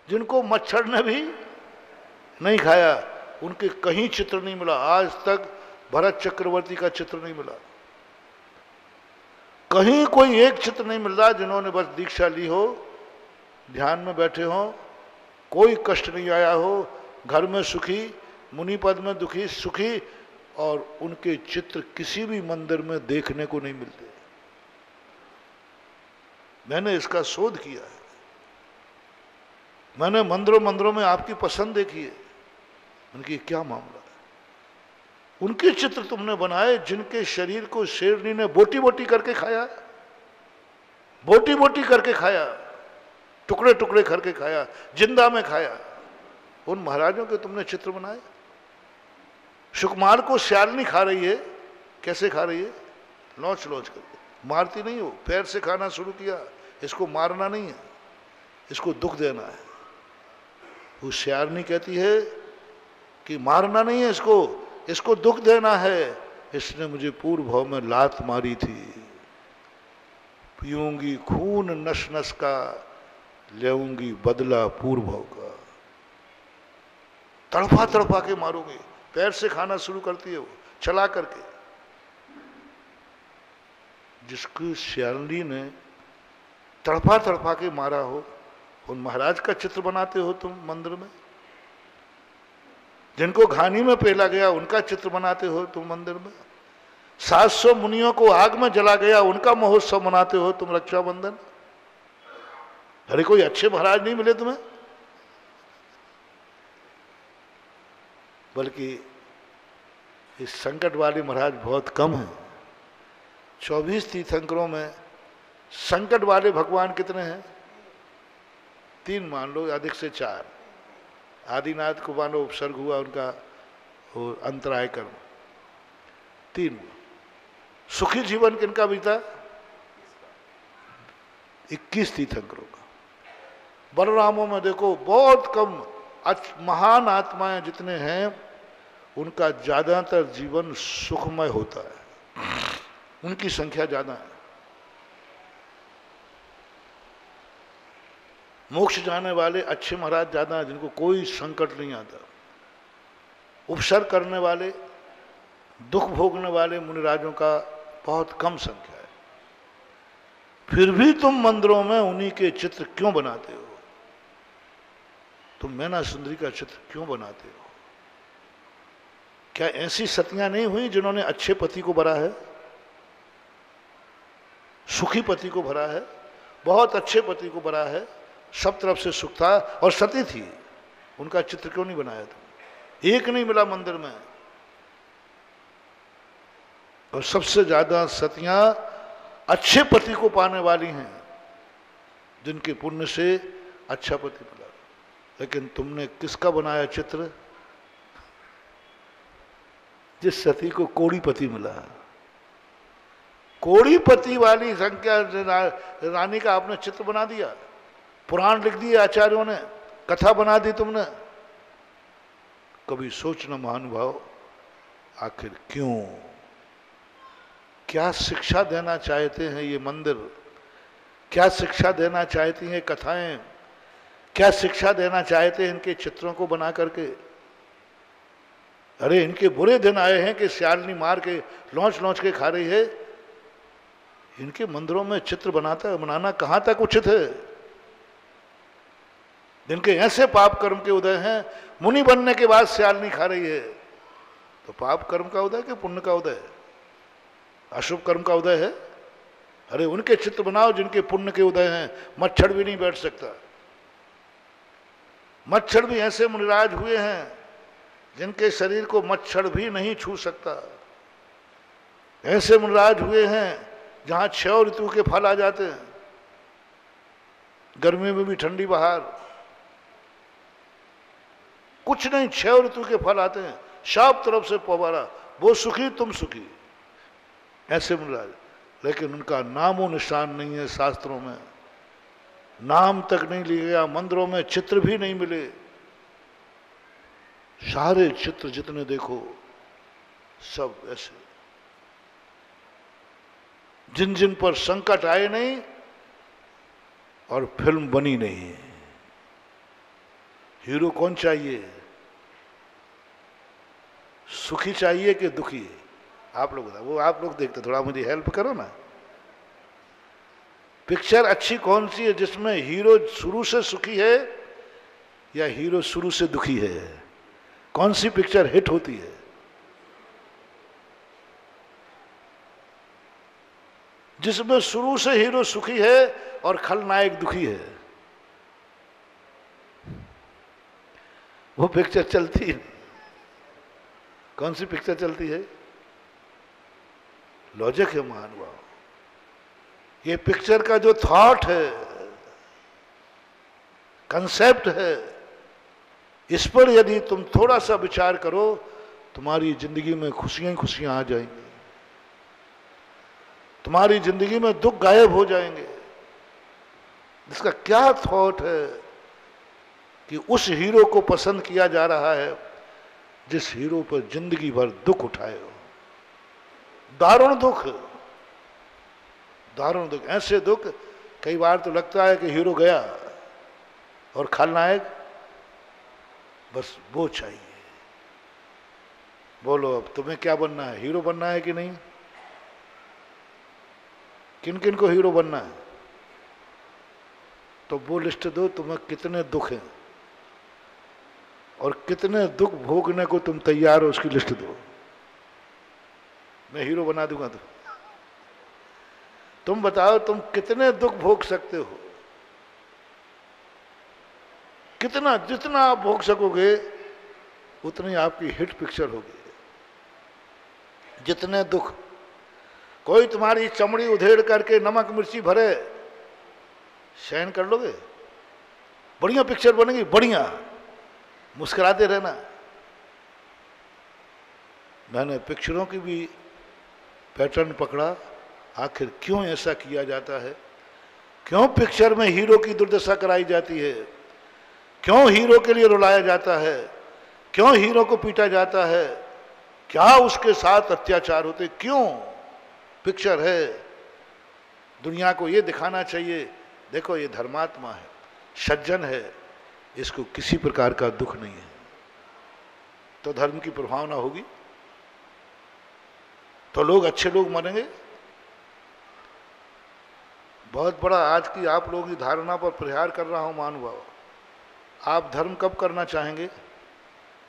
जिनको मच्छर ने भी नहीं खाया। उनके कहीं चित्र नहीं मिला, आज तक भरत चक्रवर्ती का चित्र नहीं मिला, कहीं कोई एक चित्र नहीं मिल रहा जिन्होंने बस दीक्षा ली हो, ध्यान में बैठे हो, कोई कष्ट नहीं आया हो, घर में सुखी, मुनि पद में दुखी सुखी, और उनके चित्र किसी भी मंदिर में देखने को नहीं मिलते। मैंने इसका शोध किया है, मैंने मंदिरों में आपकी पसंद देखी है, उनकी क्या मामला है? उनके चित्र तुमने बनाए जिनके शरीर को शेरनी ने बोटी बोटी करके खाया, बोटी बोटी करके खाया, टुकड़े टुकड़े करके खाया, जिंदा में खाया। उन महाराजों के तुमने चित्र बनाए। सुकुमार को श्यालनी खा रही है, कैसे खा रही है? लौच लौच करके, मारती नहीं हो, पैर से खाना शुरू किया। इसको मारना नहीं है, इसको दुख देना है। वो श्यालनी कहती है कि मारना नहीं है इसको, इसको दुख देना है। इसने मुझे पूर्व भाव में लात मारी थी, पीऊंगी खून नस नस का, लेऊंगी बदला पूर्व भाव का। तड़पा तड़पा के मारूंगी। पैर से खाना शुरू करती है वो, चला करके। जिसको श्यालनी ने तड़पा तड़पा के मारा हो, उन महाराज का चित्र बनाते हो तुम मंदिर में। जिनको घानी में पेला गया उनका चित्र बनाते हो तुम मंदिर में। 700 मुनियों को आग में जला गया, उनका महोत्सव मनाते हो तुम रक्षाबंधन। अरे कोई अच्छे महाराज नहीं मिले तुम्हें? बल्कि इस संकट वाले महाराज बहुत कम हैं। 24 तीर्थंकरों में संकट वाले भगवान कितने हैं? 3 मान लो, अधिक से 4। आदिनाथ को मानो उपसर्ग हुआ उनका, वो अंतराय कर्म। 3। सुखी जीवन किनका बीता? 21 तीर्थंकरों का। बलरामों में देखो बहुत कम महान आत्माएं जितने हैं उनका ज्यादातर जीवन सुखमय होता है, उनकी संख्या ज्यादा है। मोक्ष जाने वाले अच्छे महाराज ज्यादा हैं जिनको कोई संकट नहीं आता। उपसर्ग करने वाले, दुख भोगने वाले मुनिराजों का बहुत कम संख्या है। फिर भी तुम मंदिरों में उन्हीं के चित्र क्यों बनाते हो? तुम मैना सुंदरी का चित्र क्यों बनाते हो? क्या ऐसी सतियां नहीं हुई जिन्होंने अच्छे पति को भरा है, सुखी पति को भरा है, बहुत अच्छे पति को भरा है, सब तरफ से सुख था और सती थी, उनका चित्र क्यों नहीं बनाया तुम? एक नहीं मिला मंदिर में। और सबसे ज्यादा सतियां अच्छे पति को पाने वाली हैं, जिनके पुण्य से अच्छा पति मिला। लेकिन तुमने किसका बनाया चित्र? जिस सती को कोड़ीपति मिला। कोड़ीपति वाली संख्या रानी का आपने चित्र बना दिया, पुराण लिख दिए आचार्यों ने, कथा बना दी तुमने। कभी सोचना महानुभाव, आखिर क्यों? क्या शिक्षा देना चाहते हैं ये मंदिर? क्या शिक्षा देना चाहती हैं कथाएं? क्या शिक्षा देना चाहते हैं इनके चित्रों को बना करके? अरे इनके बुरे दिन आए हैं कि श्यालनी मार के लौच लौच के खा रही है। इनके मंदिरों में चित्र बनाना कहाँ तक उचित है? जिनके ऐसे पाप कर्म के उदय हैं, मुनि बनने के बाद स्याल नहीं खा रही है, तो पाप कर्म का उदय कि पुण्य का उदय है? अशुभ कर्म का उदय है? अरे उनके चित्र बनाओ जिनके पुण्य के उदय हैं। मच्छर भी नहीं बैठ सकता। मच्छर भी ऐसे मुनिराज हुए हैं जिनके शरीर को मच्छर भी नहीं छू सकता। ऐसे मुनिराज हुए हैं जहां 6 ऋतु के फल आ जाते हैं, गर्मी में भी ठंडी बहार, कुछ नहीं, 6 ऋतु के फल आते हैं, सब तरफ से पवारा, वो सुखी तुम सुखी, ऐसे मुनिराज। लेकिन उनका नामो निशान नहीं है शास्त्रों में, नाम तक नहीं लिया गया, मंदिरों में चित्र भी नहीं मिले। सारे चित्र जितने देखो सब ऐसे, जिन जिन पर संकट आए नहीं और फिल्म बनी नहीं। हीरो कौन चाहिए? सुखी चाहिए कि दुखी? आप लोग बताओ, वो आप लोग देखते, थोड़ा मुझे हेल्प करो ना। पिक्चर अच्छी कौन सी है जिसमें हीरो शुरू से सुखी है या हीरो शुरू से दुखी है? कौन सी पिक्चर हिट होती है? जिसमें शुरू से हीरो सुखी है और खलनायक दुखी है, वो पिक्चर चलती है। कौन सी पिक्चर चलती है? लॉजिक है महानुभाव। ये पिक्चर का जो थॉट है, कंसेप्ट है, इस पर यदि तुम थोड़ा सा विचार करो, तुम्हारी जिंदगी में खुशियां ही खुशियां आ जाएंगी, तुम्हारी जिंदगी में दुख गायब हो जाएंगे। इसका क्या थॉट है कि उस हीरो को पसंद किया जा रहा है जिस हीरो पर जिंदगी भर दुख उठाए हो। दारुण दुख, दारुण दुख, ऐसे दुख कई बार तो लगता है कि हीरो गया और खलनायक बस वो चाहिए। बोलो अब तुम्हें क्या बनना है? हीरो बनना है कि नहीं? किन किन को हीरो बनना है? तो वो लिस्ट दो, तुम्हें कितने दुख हैं और कितने दुख भोगने को तुम तैयार हो, उसकी लिस्ट दो, मैं हीरो बना दूंगा। तुम बताओ तुम कितने दुख भोग सकते हो? कितना, जितना आप भोग सकोगे उतनी आपकी हिट पिक्चर होगी। जितने दुख, कोई तुम्हारी चमड़ी उधेड़ करके नमक मिर्ची भरे, सहन कर लोगे? बढ़िया पिक्चर बनेगी, बढ़िया, मुस्कुराते रहना। मैंने पिक्चरों की भी पैटर्न पकड़ा, आखिर क्यों ऐसा किया जाता है? क्यों पिक्चर में हीरो की दुर्दशा कराई जाती है? क्यों हीरो के लिए रुलाया जाता है? क्यों हीरो को पीटा जाता है? क्या उसके साथ अत्याचार होते? क्यों? पिक्चर है, दुनिया को ये दिखाना चाहिए, देखो ये धर्मात्मा है, सज्जन है, इसको किसी प्रकार का दुख नहीं है। तो धर्म की प्रभावना होगी तो लोग, अच्छे लोग मरेंगे। बहुत बड़ा आज की आप लोगों की धारणा पर प्रहार कर रहा हूं महानुभाव। आप धर्म कब करना चाहेंगे?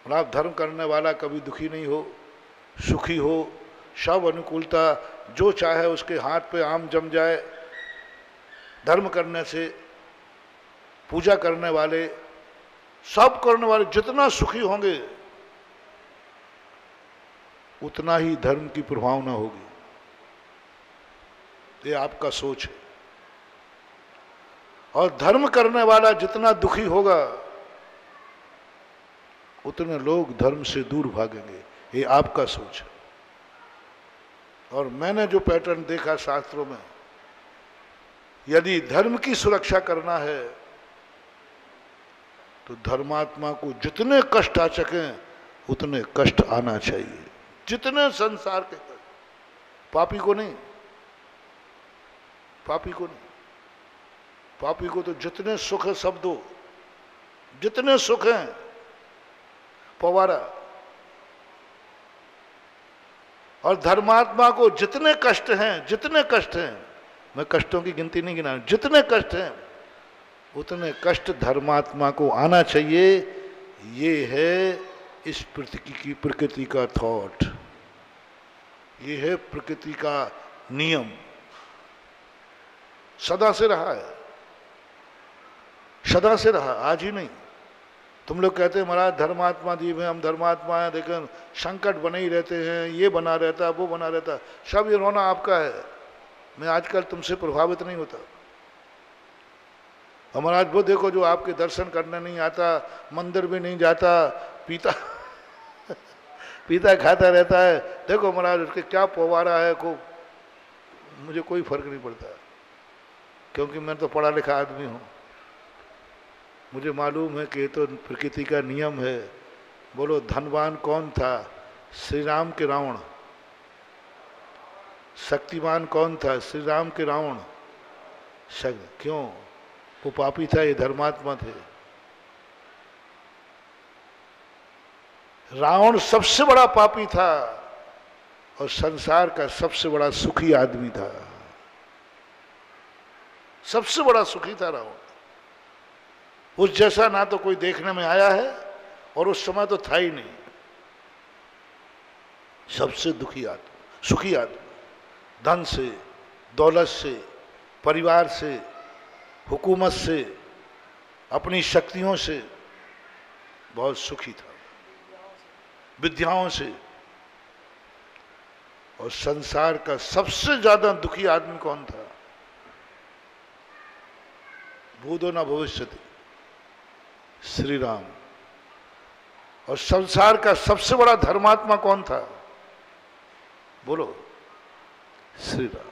और आप धर्म करने वाला कभी दुखी नहीं हो, सुखी हो, सब अनुकूलता, जो चाहे उसके हाथ पे आम जम जाए। धर्म करने से, पूजा करने वाले, सब करने वाले जितना सुखी होंगे उतना ही धर्म की प्रभावना होगी। ये आपका सोच है। और धर्म करने वाला जितना दुखी होगा उतने लोग धर्म से दूर भागेंगे। ये आपका सोच है। और मैंने जो पैटर्न देखा शास्त्रों में, यदि धर्म की सुरक्षा करना है तो धर्मात्मा को जितने कष्ट आ सके उतने कष्ट आना चाहिए, जितने संसार के कष्ट। पापी को नहीं, पापी को नहीं, पापी को तो जितने सुख है सब दो, जितने सुख हैं पवारा। और धर्मात्मा को जितने कष्ट हैं, जितने कष्ट हैं, मैं कष्टों की गिनती नहीं गिना, जितने कष्ट हैं उतने कष्ट धर्मात्मा को आना चाहिए। ये है इस प्रकृति का थॉट, ये है प्रकृति का नियम, सदा से रहा है, सदा से रहा, आज ही नहीं। तुम लोग कहते हैं महाराज धर्मात्मा जीव है, हम धर्मात्मा हैं, लेकिन संकट बने ही रहते हैं, ये बना रहता है, वो बना रहता है, सब ये रोना आपका है। मैं आजकल तुमसे प्रभावित नहीं होता। और महाराज वो देखो जो आपके दर्शन करने नहीं आता, मंदिर भी नहीं जाता, पीता पीता खाता रहता है, देखो महाराज उसके क्या पवारा है, को मुझे कोई फर्क नहीं पड़ता, क्योंकि मैं तो पढ़ा लिखा आदमी हूँ। मुझे मालूम है कि ये तो प्रकृति का नियम है। बोलो धनवान कौन था? श्री राम के रावण। शक्तिमान कौन था? श्री राम के रावण। क्यों? वो पापी था, ये धर्मात्मा थे। रावण सबसे बड़ा पापी था और संसार का सबसे बड़ा सुखी आदमी था। सबसे बड़ा सुखी था रावण। उस जैसा ना तो कोई देखने में आया है और उस समय तो था ही नहीं। सबसे दुखी आदमी, सुखी आदमी, धन से, दौलत से, परिवार से, हुकूमत से, अपनी शक्तियों से बहुत सुखी था, विद्याओं से। और संसार का सबसे ज्यादा दुखी आदमी कौन था? भूतो न भविष्यति, श्री राम। और संसार का सबसे बड़ा धर्मात्मा कौन था? बोलो, श्री राम।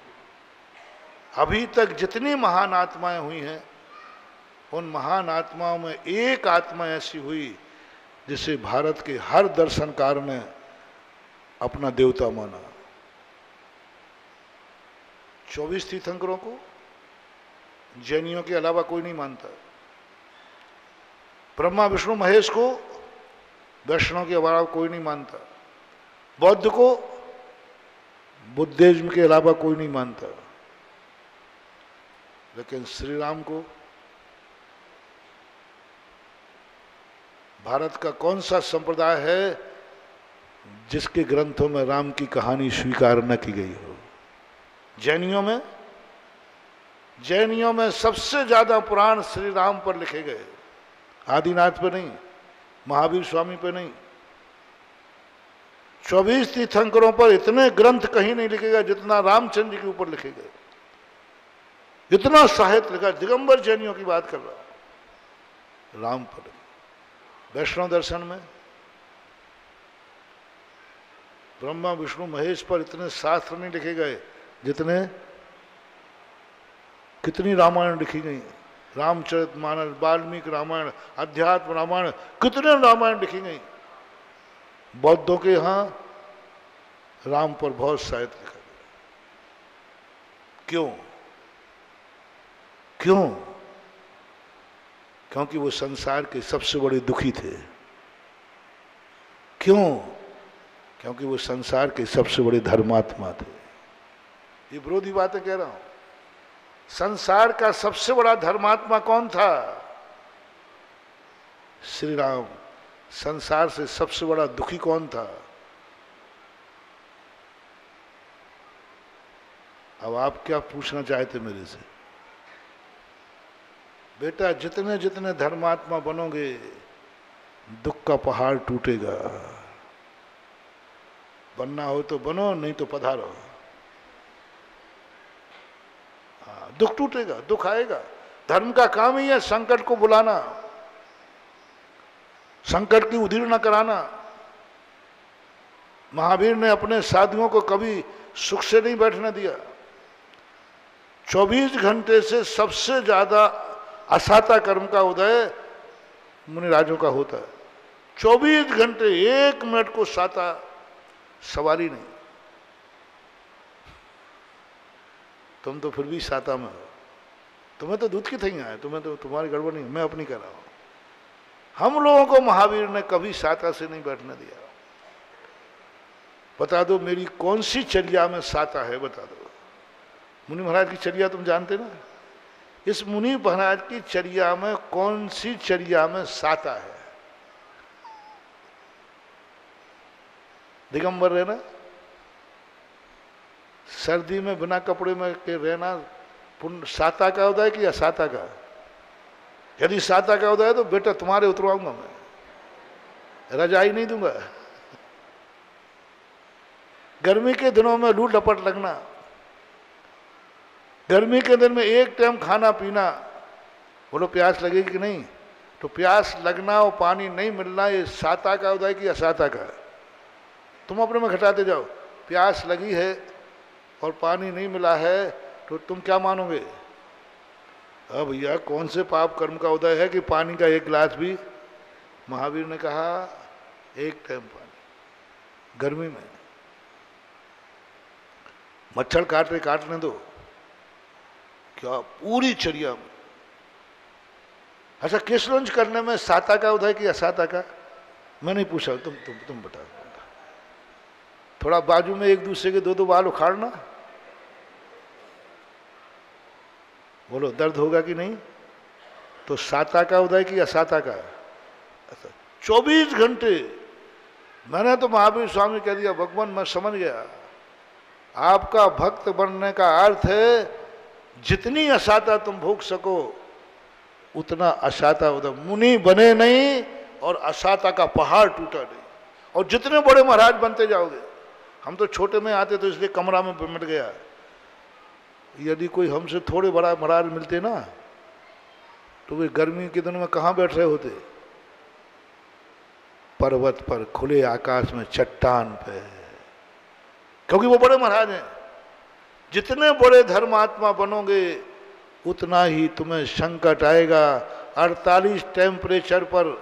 अभी तक जितनी महान आत्माएं हुई हैं, उन महान आत्माओं में एक आत्मा ऐसी हुई जिसे भारत के हर दर्शनकार ने अपना देवता माना। 24 तीर्थंकरों को जैनियों के अलावा कोई नहीं मानता। ब्रह्मा विष्णु महेश को वैष्णव के अलावा कोई नहीं मानता। बौद्ध को बुद्धिज्म के अलावा कोई नहीं मानता। लेकिन श्री राम को भारत का कौन सा संप्रदाय है जिसके ग्रंथों में राम की कहानी स्वीकार न की गई हो? जैनियों में सबसे ज्यादा पुराण श्री राम पर लिखे गए, आदिनाथ पे नहीं, महावीर स्वामी पे नहीं। 24 तीर्थंकरों पर इतने ग्रंथ कहीं नहीं लिखे गए जितना रामचंद्र जी के ऊपर लिखे गए। इतना साहित्य लिखा, दिगंबर जैनियों की बात कर रहा हूं, राम पर। वैष्णव दर्शन में ब्रह्मा विष्णु महेश पर इतने शास्त्र नहीं लिखे गए जितने, कितनी रामायण लिखी गई, रामचरितमानस, वाल्मीकि रामायण, अध्यात्म रामायण, कितने रामायण लिखी गई। बौद्धों के यहां राम पर बहुत साहित्य लिखा गया। क्यों? क्यों? क्योंकि वो संसार के सबसे बड़े दुखी थे। क्यों? क्योंकि वो संसार के सबसे बड़े धर्मात्मा थे। ये विरोधी बातें कह रहा हूं। संसार का सबसे बड़ा धर्मात्मा कौन था? श्री राम। संसार से सबसे बड़ा दुखी कौन था? अब आप क्या पूछना चाहते मेरे से? बेटा जितने जितने धर्मात्मा बनोगे दुख का पहाड़ टूटेगा। बनना हो तो बनो, नहीं तो पधारो। दुख टूटेगा, दुख आएगा। धर्म का काम ही है संकट को बुलाना, संकट की उधीर्ण कराना। महावीर ने अपने साधुओं को कभी सुख से नहीं बैठने दिया। 24 घंटे से सबसे ज्यादा असाता कर्म का उदय मुनिराजों का होता है। 24 घंटे, 1 मिनट को साता सवारी नहीं। तुम तो फिर भी साता में हो। तुम्हें तो दूध की थैया है, तुम्हें तो तुम्हारी गड़बड़ नहीं, मैं अपनी कर रहा हूं। हम लोगों को महावीर ने कभी साता से नहीं बैठने दिया। बता दो मेरी कौन सी चर्या में साता है, बता दो। मुनि महाराज की चर्या तुम जानते ना? इस मुनि महाराज की चर्या में कौन सी चर्या में साता है? दिगंबर रहना, सर्दी में बिना कपड़े में के रहना पुण्य साता का उदय कि असाता का? यदि साता का उदय है तो बेटा तुम्हारे उतरवाऊंगा मैं, रजाई नहीं दूंगा। गर्मी के दिनों में लू लपट लगना, गर्मी के दिन में एक टाइम खाना पीना, बोलो प्यास लगेगी कि नहीं? तो प्यास लगना और पानी नहीं मिलना, ये साता का उदय कि असाता का? तुम अपने में घटाते जाओ। प्यास लगी है और पानी नहीं मिला है तो तुम क्या मानोगे? अब भैया कौन से पाप कर्म का उदय है कि पानी का एक गिलास भी? महावीर ने कहा एक टाइम पानी गर्मी में। मच्छर काटने दो, क्या पूरी चर्या में। अच्छा, किस लंच करने में साता का उदय कि असाता का? मैं नहीं पूछा, तुम बता। थोड़ा बाजू में एक दूसरे के दो बाल उखाड़ना, बोलो दर्द होगा कि नहीं? तो साता का उदय कि असाता का? 24 घंटे। मैंने तो महावीर स्वामी कह दिया, भगवान मैं समझ गया, आपका भक्त बनने का अर्थ है जितनी असाता तुम भोग सको उतना असाता उदय। मुनि बने नहीं और असाता का पहाड़ टूटा नहीं। और जितने बड़े महाराज बनते जाओगे, हम तो छोटे में आते तो इसलिए कमरा में मिट गया। यदि कोई हमसे थोड़े बड़ा महाराज मिलते ना तो वे गर्मी के दिनों में कहाँ बैठ रहे होते? पर्वत पर, खुले आकाश में, चट्टान पे, क्योंकि वो बड़े महाराज हैं। जितने बड़े धर्मात्मा बनोगे उतना ही तुम्हें संकट आएगा। 48 टेम्परेचर पर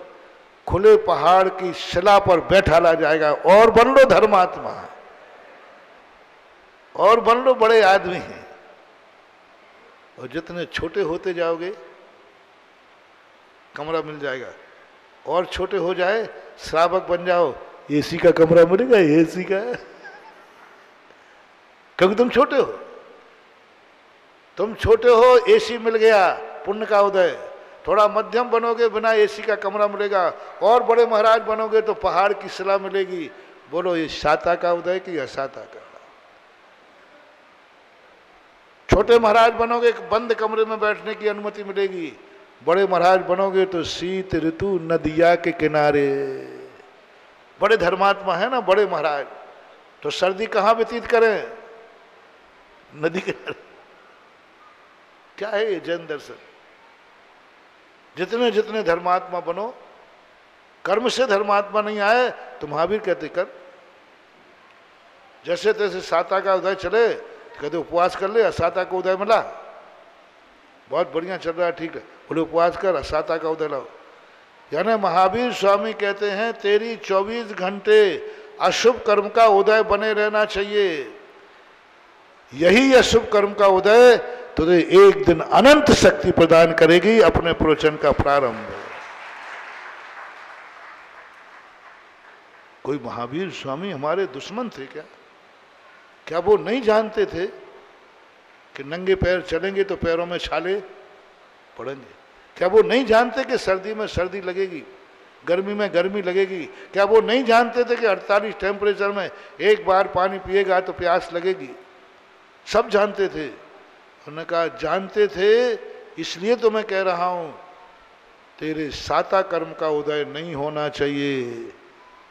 खुले पहाड़ की शिला पर बैठा ला जाएगा। और बन लो धर्मात्मा, और बन लो बड़े आदमी हैं। और जितने छोटे होते जाओगे कमरा मिल जाएगा, और छोटे हो जाए श्रावक बन जाओ, एसी का कमरा मिलेगा, एसी का, क्योंकि तुम छोटे हो। तुम छोटे हो, एसी मिल गया, पुण्य का उदय। थोड़ा मध्यम बनोगे, बिना एसी का कमरा मिलेगा। और बड़े महाराज बनोगे तो पहाड़ की शिला मिलेगी। बोलो ये साता का उदय कि असाता का? छोटे महाराज बनोगे, बंद कमरे में बैठने की अनुमति मिलेगी। बड़े महाराज बनोगे तो शीत ऋतु नदिया के किनारे। बड़े धर्मात्मा है ना बड़े महाराज, तो सर्दी कहाँ व्यतीत करें? नदी के किनारे। क्या है ये जैन दर्शन? जितने जितने धर्मात्मा बनो, कर्म से धर्मात्मा नहीं आए तो महावीर कहते कर। जैसे तैसे साता का उदय चले तो कहते उपवास कर ले, असाता का उदय मिला, बहुत बढ़िया चल रहा है, ठीक है, बोले उपवास कर, असाता का उदय लाओ। यानी महावीर स्वामी कहते हैं तेरी 24 घंटे अशुभ कर्म का उदय बने रहना चाहिए। यही अशुभ कर्म का उदय तुझे एक दिन अनंत शक्ति प्रदान करेगी। अपने प्रवचन का प्रारंभ। कोई महावीर स्वामी हमारे दुश्मन थे क्या? क्या वो नहीं जानते थे कि नंगे पैर चलेंगे तो पैरों में छाले पड़ेंगे? क्या वो नहीं जानते कि सर्दी में सर्दी लगेगी, गर्मी में गर्मी लगेगी? क्या वो नहीं जानते थे कि 48 टेम्परेचर में एक बार पानी पिएगा तो प्यास लगेगी? सब जानते थे। उन्होंने कहा जानते थे, इसलिए तो मैं कह रहा हूं तेरे साता कर्म का उदय नहीं होना चाहिए,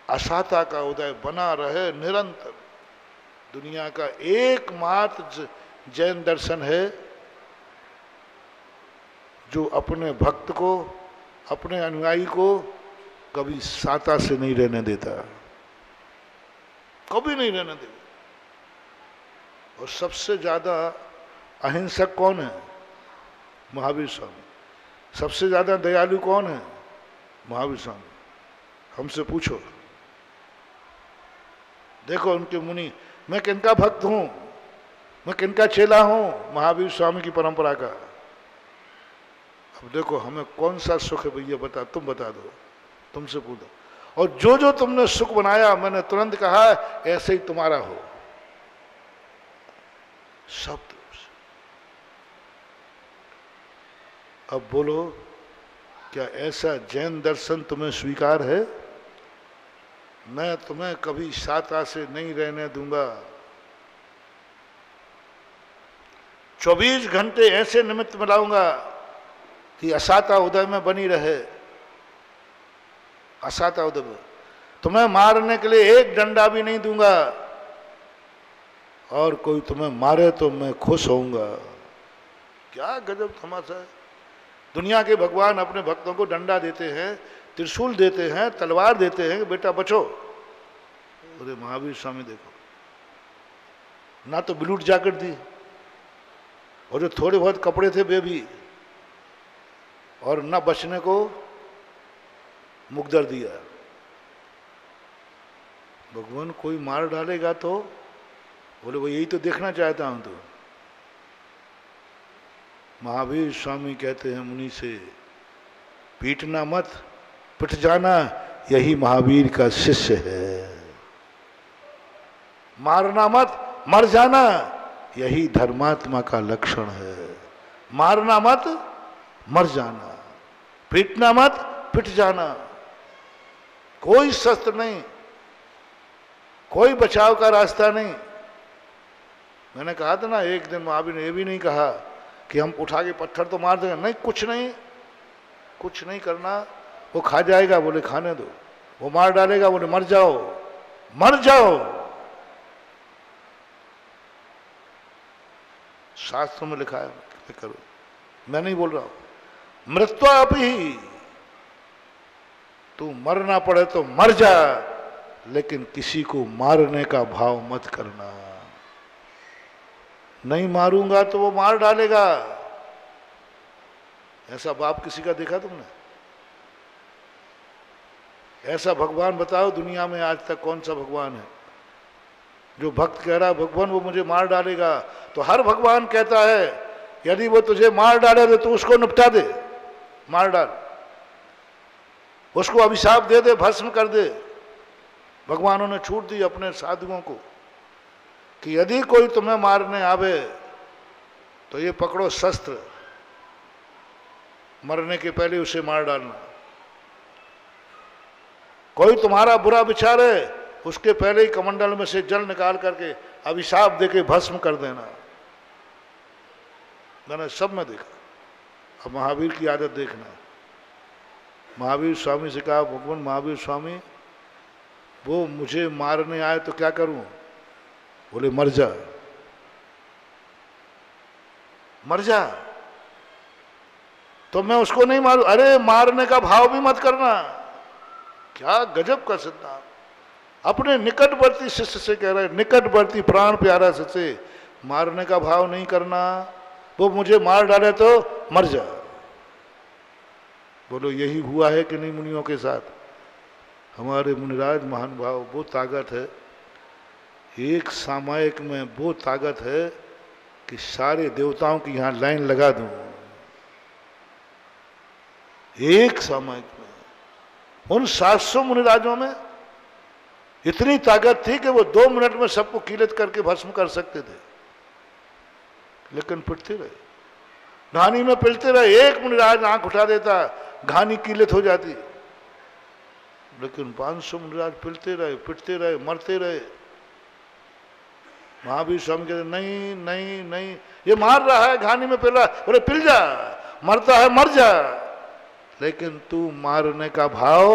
असाता का उदय बना रहे निरंतर। दुनिया का एकमात्र जैन दर्शन है जो अपने भक्त को, अपने अनुयायी को कभी साता से नहीं रहने देता, कभी नहीं रहने देता। और सबसे ज्यादा अहिंसक कौन है? महावीर स्वामी। सबसे ज्यादा दयालु कौन है? महावीर स्वामी। हमसे पूछो, देखो उनके मुनि, मैं किनका भक्त हूं, मैं किनका चेला हूं? महावीर स्वामी की परंपरा का। अब देखो हमें कौन सा सुख है भैया, बता, तुम बता दो, तुमसे पूछो। और जो जो तुमने सुख बनाया, मैंने तुरंत कहा ऐसे ही तुम्हारा हो। सब अब बोलो, क्या ऐसा जैन दर्शन तुम्हें स्वीकार है? मैं तुम्हें कभी साता से नहीं रहने दूंगा। 24 घंटे ऐसे निमित्त मिलाऊंगा कि असाता उदय में बनी रहे। असाता उदय में तुम्हें मारने के लिए एक डंडा भी नहीं दूंगा, और कोई तुम्हें मारे तो मैं खुश होऊंगा। क्या गजब तमाशा है। दुनिया के भगवान अपने भक्तों को डंडा देते हैं, त्रिशूल देते हैं, तलवार देते हैं कि बेटा बचो। अरे महावीर स्वामी देखो, ना तो ब्लूट जैकेट दी, और जो थोड़े बहुत कपड़े थे वे भी, और ना बचने को मुकदर दिया। भगवान कोई मार डालेगा तो बोले वो यही तो देखना चाहता हूं। तो महावीर स्वामी कहते हैं मुनि से, पीटना मत, पिट जाना, यही महावीर का शिष्य है। मारना मत, मर जाना, यही धर्मात्मा का लक्षण है। मारना मत, मर जाना, पीटना मत, पिट जाना। कोई शस्त्र नहीं, कोई बचाव का रास्ता नहीं। मैंने कहा था ना एक दिन, महावीर ने यह भी नहीं कहा कि हम उठा के पत्थर तो मार देंगे, नहीं, कुछ नहीं, कुछ नहीं करना। वो खा जाएगा, बोले खाने दो। वो मार डालेगा, बोले मर जाओ, मर जाओ। शास्त्रों में लिखा है, करो, मैं नहीं बोल रहा हूं। मृत्वा अपि, तू मरना पड़े तो मर जा, लेकिन किसी को मारने का भाव मत करना। नहीं मारूंगा तो वो मार डालेगा। ऐसा बाप किसी का देखा तुमने? ऐसा भगवान बताओ दुनिया में आज तक कौन सा भगवान है जो भक्त कह रहा भगवान वो मुझे मार डालेगा? तो हर भगवान कहता है यदि वो तुझे मार डाले तो तू उसको निपटा दे, मार डाल, उसको अभिशाप दे दे, भस्म कर दे। भगवानों ने छूट दी अपने साधुओं को कि यदि कोई तुम्हें मारने आवे तो ये पकड़ो शस्त्र, मरने के पहले उसे मार डालना। कोई तुम्हारा बुरा विचार है, उसके पहले ही कमंडल में से जल निकाल करके अभिशाप देके भस्म कर देना। मैंने सब में देखा। अब महावीर की आदत देखना। महावीर स्वामी से कहा, भगवान महावीर स्वामी वो मुझे मारने आए तो क्या करूं? बोले मर जा, मर जा। तो मैं उसको नहीं मारूं? अरे मारने का भाव भी मत करना। क्या गजब का सिद्धांत। अपने निकटवर्ती शिष्य से कह रहे, निकटवर्ती प्राण प्यारा शिष्य, मारने का भाव नहीं करना। वो मुझे मार डाले तो मर जा। बोलो यही हुआ है कि नहीं मुनियों के साथ? हमारे मुनिराज महानुभाव, वो ताकत है एक सामायिक में, वो ताकत है कि सारे देवताओं की यहां लाइन लगा दूं एक सामायिक में। उन 700 मुनिराजों में इतनी ताकत थी कि वो 2 मिनट में सबको कीलित करके भस्म कर सकते थे, लेकिन पिटते रहे, घानी में पिलते रहे। एक मुनिराज आंख उठा देता, घानी कीलित हो जाती, लेकिन 500 मुनिराज पिलते रहे, पिटते रहे, मरते रहे। महावीर स्वामी कहते नहीं नहीं नहीं, ये मार रहा है, घानी में पिल रहा है, बोले पिल जा, मरता है मर जा, लेकिन तू मारने का भाव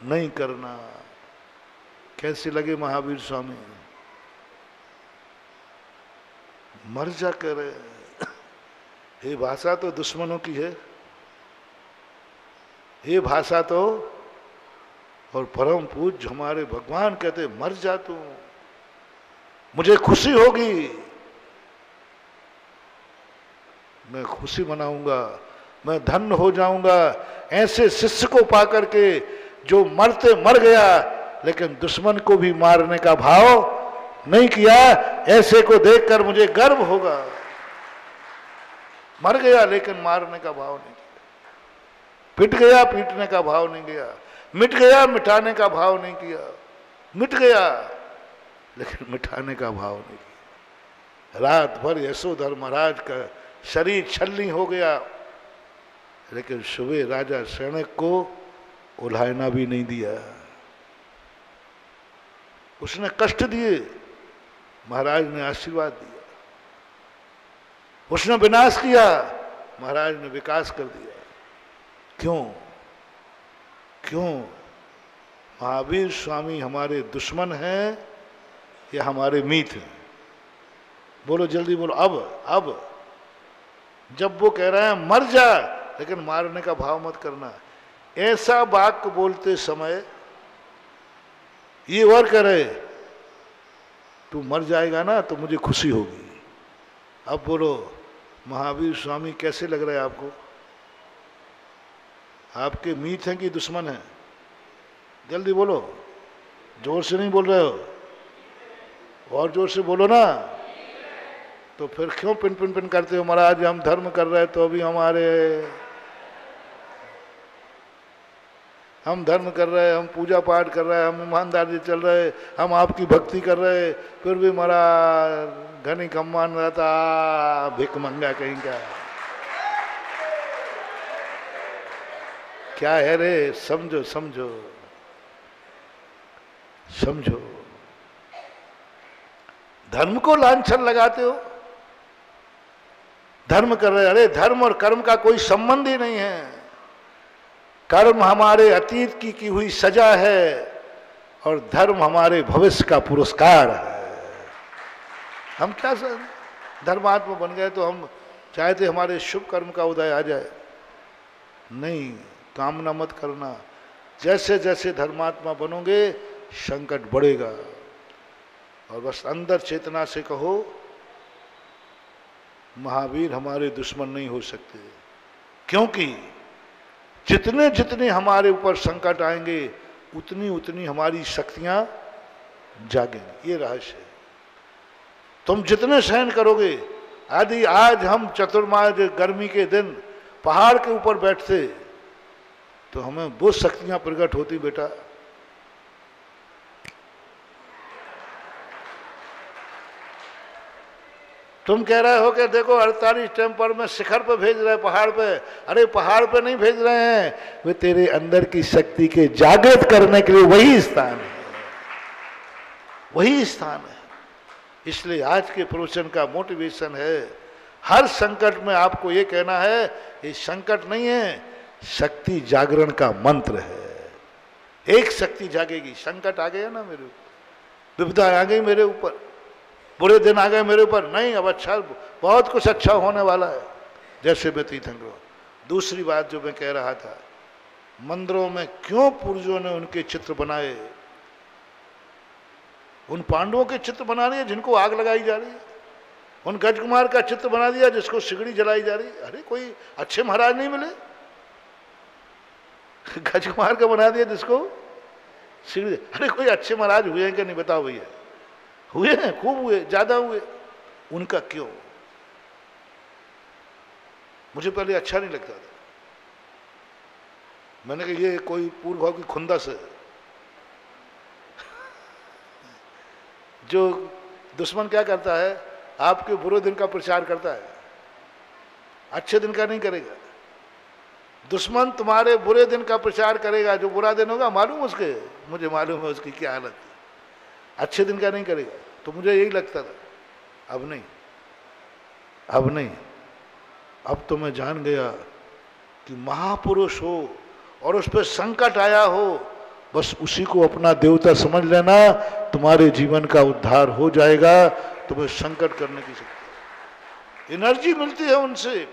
नहीं करना। कैसे लगे महावीर स्वामी? मर जा करे। ये भाषा तो दुश्मनों की है, ये भाषा तो, और परम पूज्य हमारे भगवान कहते मर जा तू, मुझे खुशी होगी, मैं खुशी मनाऊंगा, मैं धन्य हो जाऊंगा ऐसे शिष्य को पाकर के जो मरते मर गया लेकिन दुश्मन को भी मारने का भाव नहीं किया। ऐसे को देखकर मुझे गर्व होगा। मर गया लेकिन मारने का भाव नहीं किया, पिट गया पीटने का भाव नहीं किया, मिट गया मिटाने का भाव नहीं किया, मिट गया लेकिन मिटाने का भाव नहीं किया। रात भर यशोधर महाराज का शरीर छलनी हो गया, लेकिन सुबह राजा सैनिक को उल्हायना भी नहीं दिया। उसने कष्ट दिए, महाराज ने आशीर्वाद दिया। उसने विनाश किया, महाराज ने विकास कर दिया। क्यों? क्यों? महावीर स्वामी हमारे दुश्मन हैं या हमारे मीत हैं? बोलो जल्दी बोलो। अब जब वो कह रहे हैं मर जा, लेकिन मारने का भाव मत करना। ऐसा वाक्य बोलते समय ये और कह रहे तू मर जाएगा ना तो मुझे खुशी होगी। अब बोलो महावीर स्वामी कैसे लग रहे हैं आपको? आपके मीत हैं कि दुश्मन हैं? जल्दी बोलो, जोर से नहीं बोल रहे हो, और जोर से बोलो ना। तो फिर क्यों पिन पिन पिन करते हो? महाराज हम धर्म कर रहे हैं तो अभी हम धर्म कर रहे हैं, हम पूजा पाठ कर रहे हैं, हम ईमानदारी चल रहे हैं, हम आपकी भक्ति कर रहे हैं, फिर भी महाराज घनी कम मान रहा था, भिक मंगा कहीं का। क्या है रे? समझो समझो समझो। धर्म को लांछन लगाते हो, धर्म कर रहे। अरे धर्म और कर्म का कोई संबंध ही नहीं है। कर्म हमारे अतीत की हुई सजा है और धर्म हमारे भविष्य का पुरस्कार है। हम क्या धर्मात्मा बन गए तो हम चाहते हमारे शुभ कर्म का उदय आ जाए? नहीं, कामना मत करना। जैसे जैसे धर्मात्मा बनोगे संकट बढ़ेगा, और बस अंदर चेतना से कहो महावीर हमारे दुश्मन नहीं हो सकते, क्योंकि जितने जितने हमारे ऊपर संकट आएंगे उतनी उतनी हमारी शक्तियां जागेंगी। ये रहस्य है। तुम जितने सहन करोगे, आदि आज हम चतुर्मास गर्मी के दिन पहाड़ के ऊपर बैठते तो हमें वो शक्तियां प्रकट होती। बेटा तुम कह रहे हो कि देखो 48 टेम्पर में शिखर पे भेज रहे हैं, पहाड़ पे। अरे पहाड़ पे नहीं भेज रहे हैं, वे तेरे अंदर की शक्ति के जागृत करने के लिए वही स्थान है, वही स्थान है। इसलिए आज के प्रवचन का मोटिवेशन है, हर संकट में आपको ये कहना है ये संकट नहीं है, शक्ति जागरण का मंत्र है। एक शक्ति जागेगी। संकट आ गया ना मेरे ऊपर, विपदा आ गई मेरे ऊपर, बुरे दिन आ गए मेरे ऊपर, नहीं अब अच्छा, बहुत कुछ अच्छा होने वाला है, जैसे व्यतीत हो। दूसरी बात जो मैं कह रहा था, मंदिरों में क्यों पूर्वजों ने उनके चित्र बनाए? उन पांडवों के चित्र बना रही है जिनको आग लगाई जा रही है, उन गजकुमार का चित्र बना दिया जिसको सिगड़ी जलाई जा रही है। अरे कोई अच्छे महाराज नहीं मिले? गजकुमार का बना दिया जिसको सिगड़ी। अरे कोई अच्छे महाराज हुए हैं कि नहीं बताओ भैया? हुए हैं, खूब हुए, ज्यादा हुए। उनका क्यों? मुझे पहले अच्छा नहीं लगता था। मैंने कहा ये कोई पूर्व भाव की खुंदस है। जो दुश्मन क्या करता है, आपके बुरे दिन का प्रचार करता है, अच्छे दिन का नहीं करेगा। दुश्मन तुम्हारे बुरे दिन का प्रचार करेगा, जो बुरा दिन होगा मालूम उसके, मुझे मालूम है उसकी क्या हालत है, अच्छे दिन का नहीं करेगा। तो मुझे यही लगता था, अब नहीं, अब नहीं, अब तो मैं जान गया कि महापुरुष हो और उस पर संकट आया हो, बस उसी को अपना देवता समझ लेना, तुम्हारे जीवन का उद्धार हो जाएगा। तुम्हें संकट करने की शक्ति, एनर्जी मिलती है उनसे।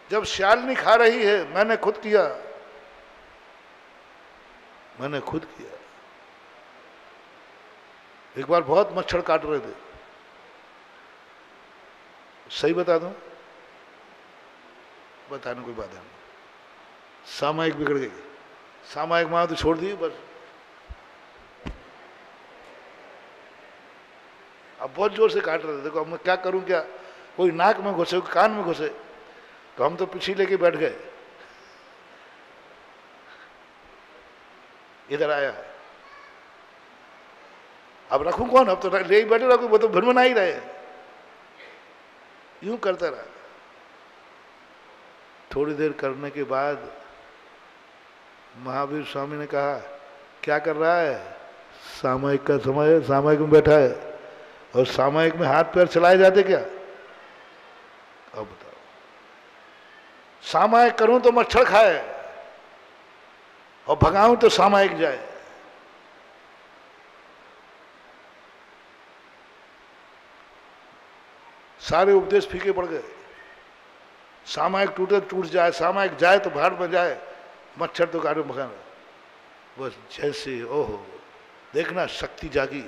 जब शालिनी खा रही है, मैंने खुद किया, मैंने खुद किया। एक बार बहुत मच्छर काट रहे थे, सही बता दूं, बताने कोई बात नहीं, सामायिक बिगड़ गई, सामायिक मां तो छोड़ दी बस। अब बहुत जोर से काट रहे थे, देखो अब मैं क्या करूं, क्या कोई नाक में घुसे, कोई कान में घुसे, तो हम तो पीछे लेके बैठ गए। इधर आया है, अब रखूं कौन, अब तो ले ही बैठे रखूं, वो तो भिड़मना ही रहे, यूं करता रहा। थोड़ी देर करने के बाद महावीर स्वामी ने कहा, क्या कर रहा है? सामायिक का समय है, सामायिक में बैठा है। और सामायिक में हाथ पैर चलाए जाते क्या? अब बताओ, सामायिक करूं तो मच्छर खाए और भगाऊं तो सामायिक जाए। सारे उपदेश फीके पड़ गए। सामायिक टूटे तो टूट जाए, सामायिक जाए तो भाड़ में जाए, मच्छर तो गाड़ियों भगाना। बस जैसे ओहो, देखना शक्ति जागी,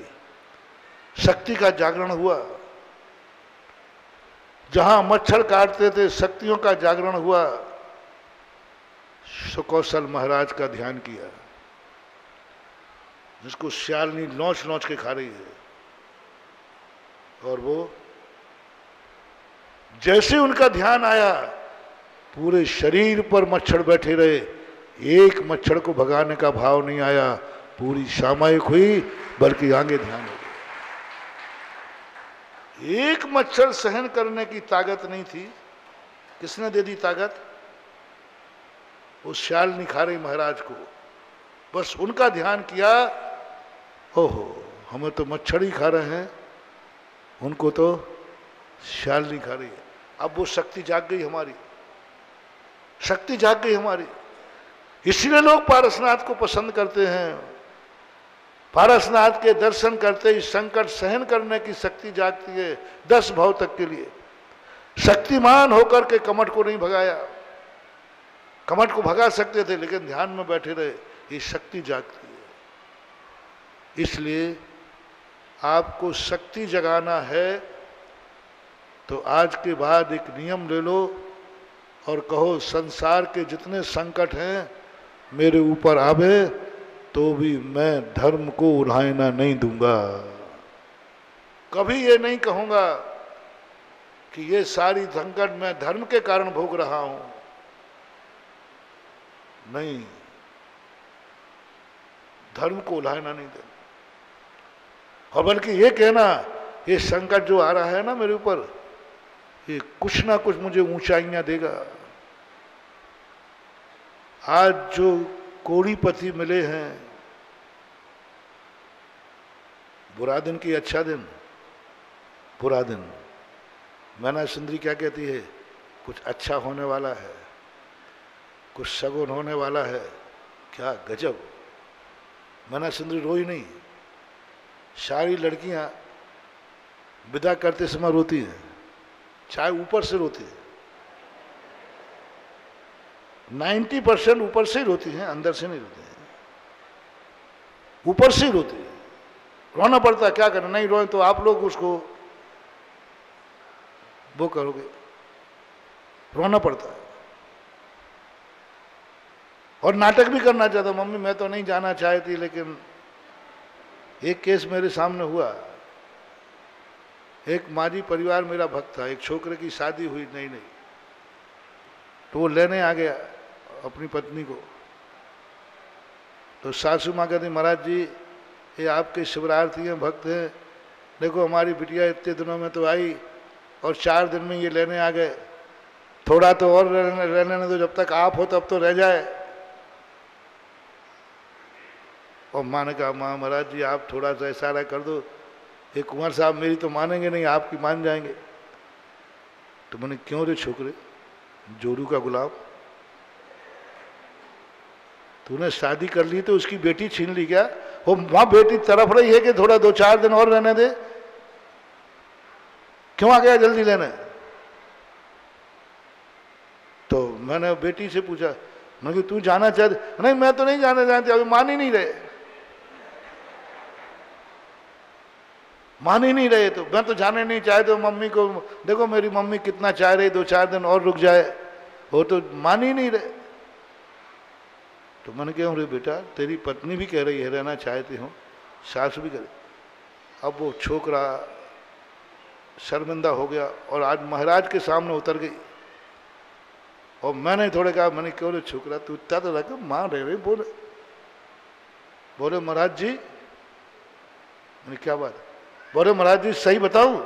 शक्ति का जागरण हुआ। जहां मच्छर काटते थे शक्तियों का जागरण हुआ। सुकौशल महाराज का ध्यान किया, जिसको श्यालनी नोच नोच के खा रही है, और वो जैसे उनका ध्यान आया पूरे शरीर पर मच्छर बैठे रहे, एक मच्छर को भगाने का भाव नहीं आया। पूरी सामायिक हुई, बल्कि आगे ध्यान हो गया। एक मच्छर सहन करने की ताकत नहीं थी। किसने दे दी ताकत? उस श्यालनी खा रही महाराज को। बस उनका ध्यान किया, ओहो हमें तो मच्छर ही खा रहे हैं, उनको तो श्यालनी खा रही है। अब वो शक्ति जाग गई हमारी, शक्ति जाग गई हमारी। इसलिए लोग पारसनाथ को पसंद करते हैं। पारसनाथ के दर्शन करते ही संकट सहन करने की शक्ति जागती है 10 भाव तक के लिए। शक्तिमान होकर के कमठ को नहीं भगाया। कमठ को भगा सकते थे लेकिन ध्यान में बैठे रहे, ये शक्ति जागती है। इसलिए आपको शक्ति जगाना है तो आज के बाद एक नियम ले लो और कहो, संसार के जितने संकट हैं मेरे ऊपर आवे तो भी मैं धर्म को उल्हायना नहीं दूंगा। कभी ये नहीं कहूंगा कि ये सारी संकट मैं धर्म के कारण भोग रहा हूं। नहीं, धर्म को उल्हायना नहीं देना। और बल्कि ये कहना, ये संकट जो आ रहा है ना मेरे ऊपर, ये कुछ ना कुछ मुझे ऊंचाइयां देगा। आज जो कोड़ीपति मिले हैं, बुरा दिन की अच्छा दिन, बुरा दिन। मैना सुंदरी क्या कहती है? कुछ अच्छा होने वाला है, कुछ सगुन होने वाला है। क्या गजब! मैना सुंदरी रोई नहीं। सारी लड़कियां विदा करते समय रोती हैं, चाहे ऊपर से रोती है। 90% ऊपर से ही रोती हैं, अंदर से नहीं रोती हैं। ऊपर से ही रोती है। रोना पड़ता है, क्या करना, नहीं रोए तो आप लोग उसको वो करोगे, रोना पड़ता है। और नाटक भी करना चाहता, मम्मी मैं तो नहीं जाना चाहती, लेकिन एक केस मेरे सामने हुआ। एक माझी परिवार मेरा भक्त था, एक छोकरे की शादी हुई नई नई, तो वो लेने आ गया अपनी पत्नी को। तो सासू माँ कहती, महाराज जी ये आपके शिवरार्थी हैं, भक्त हैं, देखो हमारी बिटिया इतने दिनों में तो आई और 4 दिन में ये लेने आ गए, थोड़ा तो और रहने दो, जब तक आप हो तब तो रह जाए। और माँ ने कहा, माँ महाराज जी आप थोड़ा सा इशारा कर दो, ये कुंवर साहब मेरी तो मानेंगे नहीं, आपकी मान जाएंगे। तो मैंने, क्यों रे छोकरे, जोरू का गुलाब, तूने शादी कर ली तो उसकी बेटी छीन ली क्या? वो वहां बेटी तरफ रही है कि थोड़ा 2-4 दिन और रहने दे, क्यों आ गया जल्दी लेने? तो मैंने बेटी से पूछा, मैं कि तू जाना चाहती? नहीं मैं तो नहीं जाना चाहती, अभी मान ही नहीं रहे, मान ही नहीं रहे। तो मैं तो जाने नहीं चाहे, तो मम्मी को देखो, मेरी मम्मी कितना चाह रही 2-4 दिन और रुक जाए, वो तो मान ही नहीं रहे। तो मैंने कहा, रे बेटा तेरी पत्नी भी कह रही है रहना चाहती हूँ, सास भी करे। अब वो छोकरा शर्मिंदा हो गया और आज महाराज के सामने उतर गई। और मैंने थोड़े कहा, मैंने क्यों रे छोकरा तू इतना तो रख, माँ रह रही, बोले महाराज जी। मैंने क्या बात? बोले महाराज जी सही बताऊं?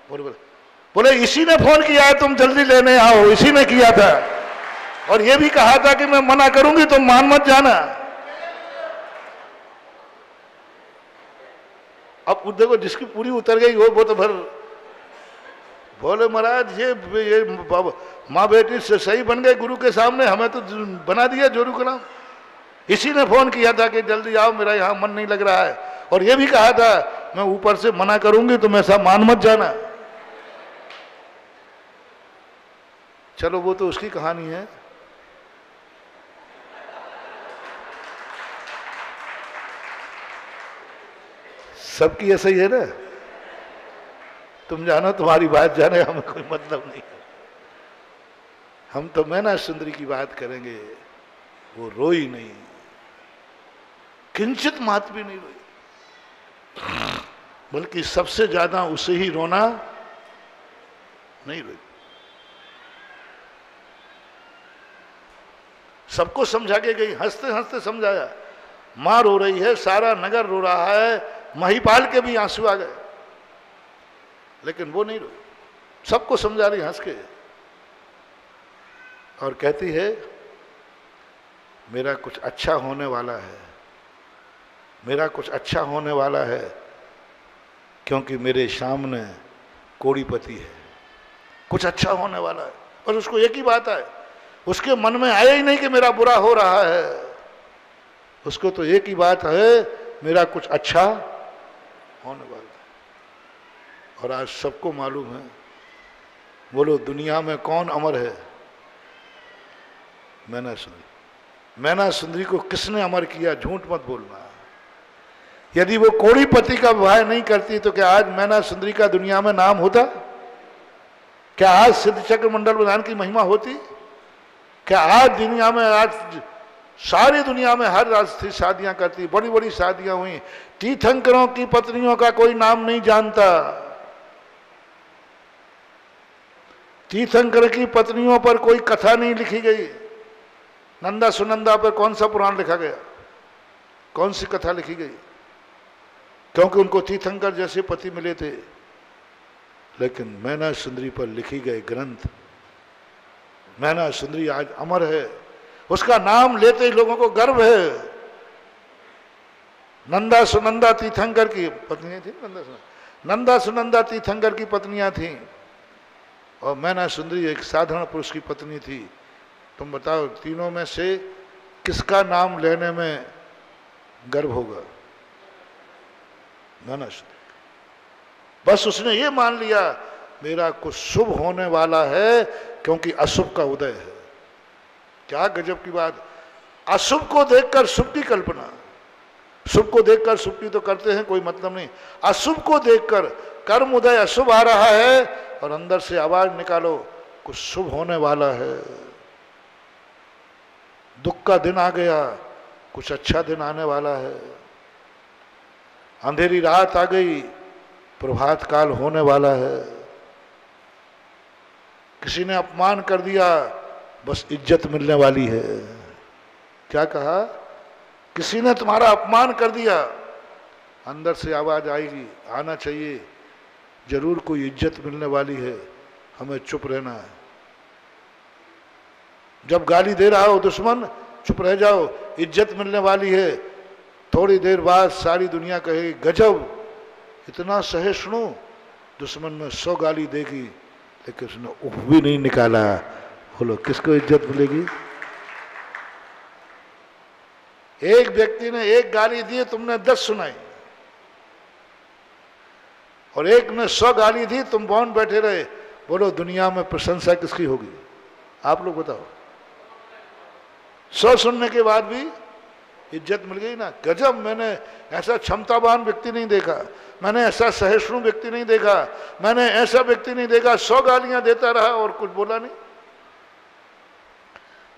बोले इसी ने फोन किया है, तुम जल्दी लेने आओ, इसी ने किया था। और ये भी कहा था कि मैं मना करूंगी तो मान मत जाना। अब देखो जिसकी पूरी उतर गई वो तो भर बोले महाराज ये माँ बेटी से सही बन गए गुरु के सामने, हमें तो बना दिया जोरू कलाम। इसी ने फोन किया था कि जल्दी आओ, मेरा यहाँ मन नहीं लग रहा है। और ये भी कहा था मैं ऊपर से मना करूंगी तुम ऐसा मान मत जाना। चलो वो तो उसकी कहानी है। सबकी ऐसा ही है ना, तुम जानो तुम्हारी बात जाने, हमें कोई मतलब नहीं है। हम तो मैना सुंदरी की बात करेंगे। वो रोई नहीं, किंचित मात भी नहीं रोई, बल्कि सबसे ज्यादा उसे ही रोना नहीं रोई। सबको समझा के गई, हंसते हंसते समझाया। मां रो रही है, सारा नगर रो रहा है, महिपाल के भी आंसू आ गए, लेकिन वो नहीं रोई, सबको समझा रही हंस के। और कहती है मेरा कुछ अच्छा होने वाला है, मेरा कुछ अच्छा होने वाला है, क्योंकि मेरे सामने कोड़ीपति है। कुछ अच्छा होने वाला है, और उसको एक ही बात है, उसके मन में आया ही नहीं कि मेरा बुरा हो रहा है। उसको तो एक ही बात है, मेरा कुछ अच्छा होने वाला है। और आज सबको मालूम है, बोलो दुनिया में कौन अमर है? मैना सुंदरी। मैना सुंदरी को किसने अमर किया? झूठ मत बोलना। यदि वो कोड़ीपति का विवाह नहीं करती तो क्या आज मैना सुंदरी का दुनिया में नाम होता? क्या आज सिद्ध चक्र मंडल प्रधान की महिमा होती? क्या आज दुनिया में, आज सारी दुनिया में हर राष्ट्रीय शादियां करती, बड़ी बड़ी शादियां हुई, तीर्थंकरों की पत्नियों का कोई नाम नहीं जानता। तीर्थंकर की पत्नियों पर कोई कथा नहीं लिखी गई। नंदा सुनंदा पर कौन सा पुराण लिखा गया? कौन सी कथा लिखी गई? क्योंकि उनको तीर्थंकर जैसे पति मिले थे। लेकिन मैना सुंदरी पर लिखी गए ग्रंथ, मैना सुंदरी आज अमर है, उसका नाम लेते ही लोगों को गर्व है। नंदा सुनंदा तीर्थंकर की पत्नियां थी, नंदा सुनंदा तीर्थंकर की पत्नियां थीं, और मैना सुंदरी एक साधारण पुरुष की पत्नी थी। तुम बताओ तीनों में से किसका नाम लेने में गर्व होगा? मैना सुंदरी। बस उसने ये मान लिया मेरा कुछ शुभ होने वाला है, क्योंकि अशुभ का उदय है। क्या गजब की बात! अशुभ को देखकर शुभ की कल्पना, शुभ को देखकर शुभ की तो करते हैं, कोई मतलब नहीं। अशुभ को देखकर कर्म उदय, अशुभ आ रहा है और अंदर से आवाज निकालो कुछ शुभ होने वाला है। दुख का दिन आ गया, कुछ अच्छा दिन आने वाला है। अंधेरी रात आ गई, प्रभात काल होने वाला है। किसी ने अपमान कर दिया, बस इज्जत मिलने वाली है। क्या कहा? किसी ने तुम्हारा अपमान कर दिया, अंदर से आवाज आएगी, आना चाहिए, जरूर कोई इज्जत मिलने वाली है, हमें चुप रहना है। जब गाली दे रहा हो दुश्मन, चुप रह जाओ, इज्जत मिलने वाली है। थोड़ी देर बाद सारी दुनिया कहेगी गजब, इतना सहिष्णु, दुश्मन में 100 गाली देगी लेकिन उसने उफ भी नहीं निकाला। बोलो किसको इज्जत मिलेगी? एक व्यक्ति ने एक गाली दी, तुमने 10 सुनाई, और एक ने 100 गाली दी, तुम मौन बैठे रहे। बोलो दुनिया में प्रशंसा किसकी होगी? आप लोग बताओ। 100 सुनने के बाद भी इज्जत मिल गई ना। गजब, मैंने ऐसा क्षमतावान व्यक्ति नहीं देखा, मैंने ऐसा सहिष्णु व्यक्ति नहीं देखा, मैंने ऐसा व्यक्ति नहीं देखा 100 गालियां देता रहा और कुछ बोला नहीं।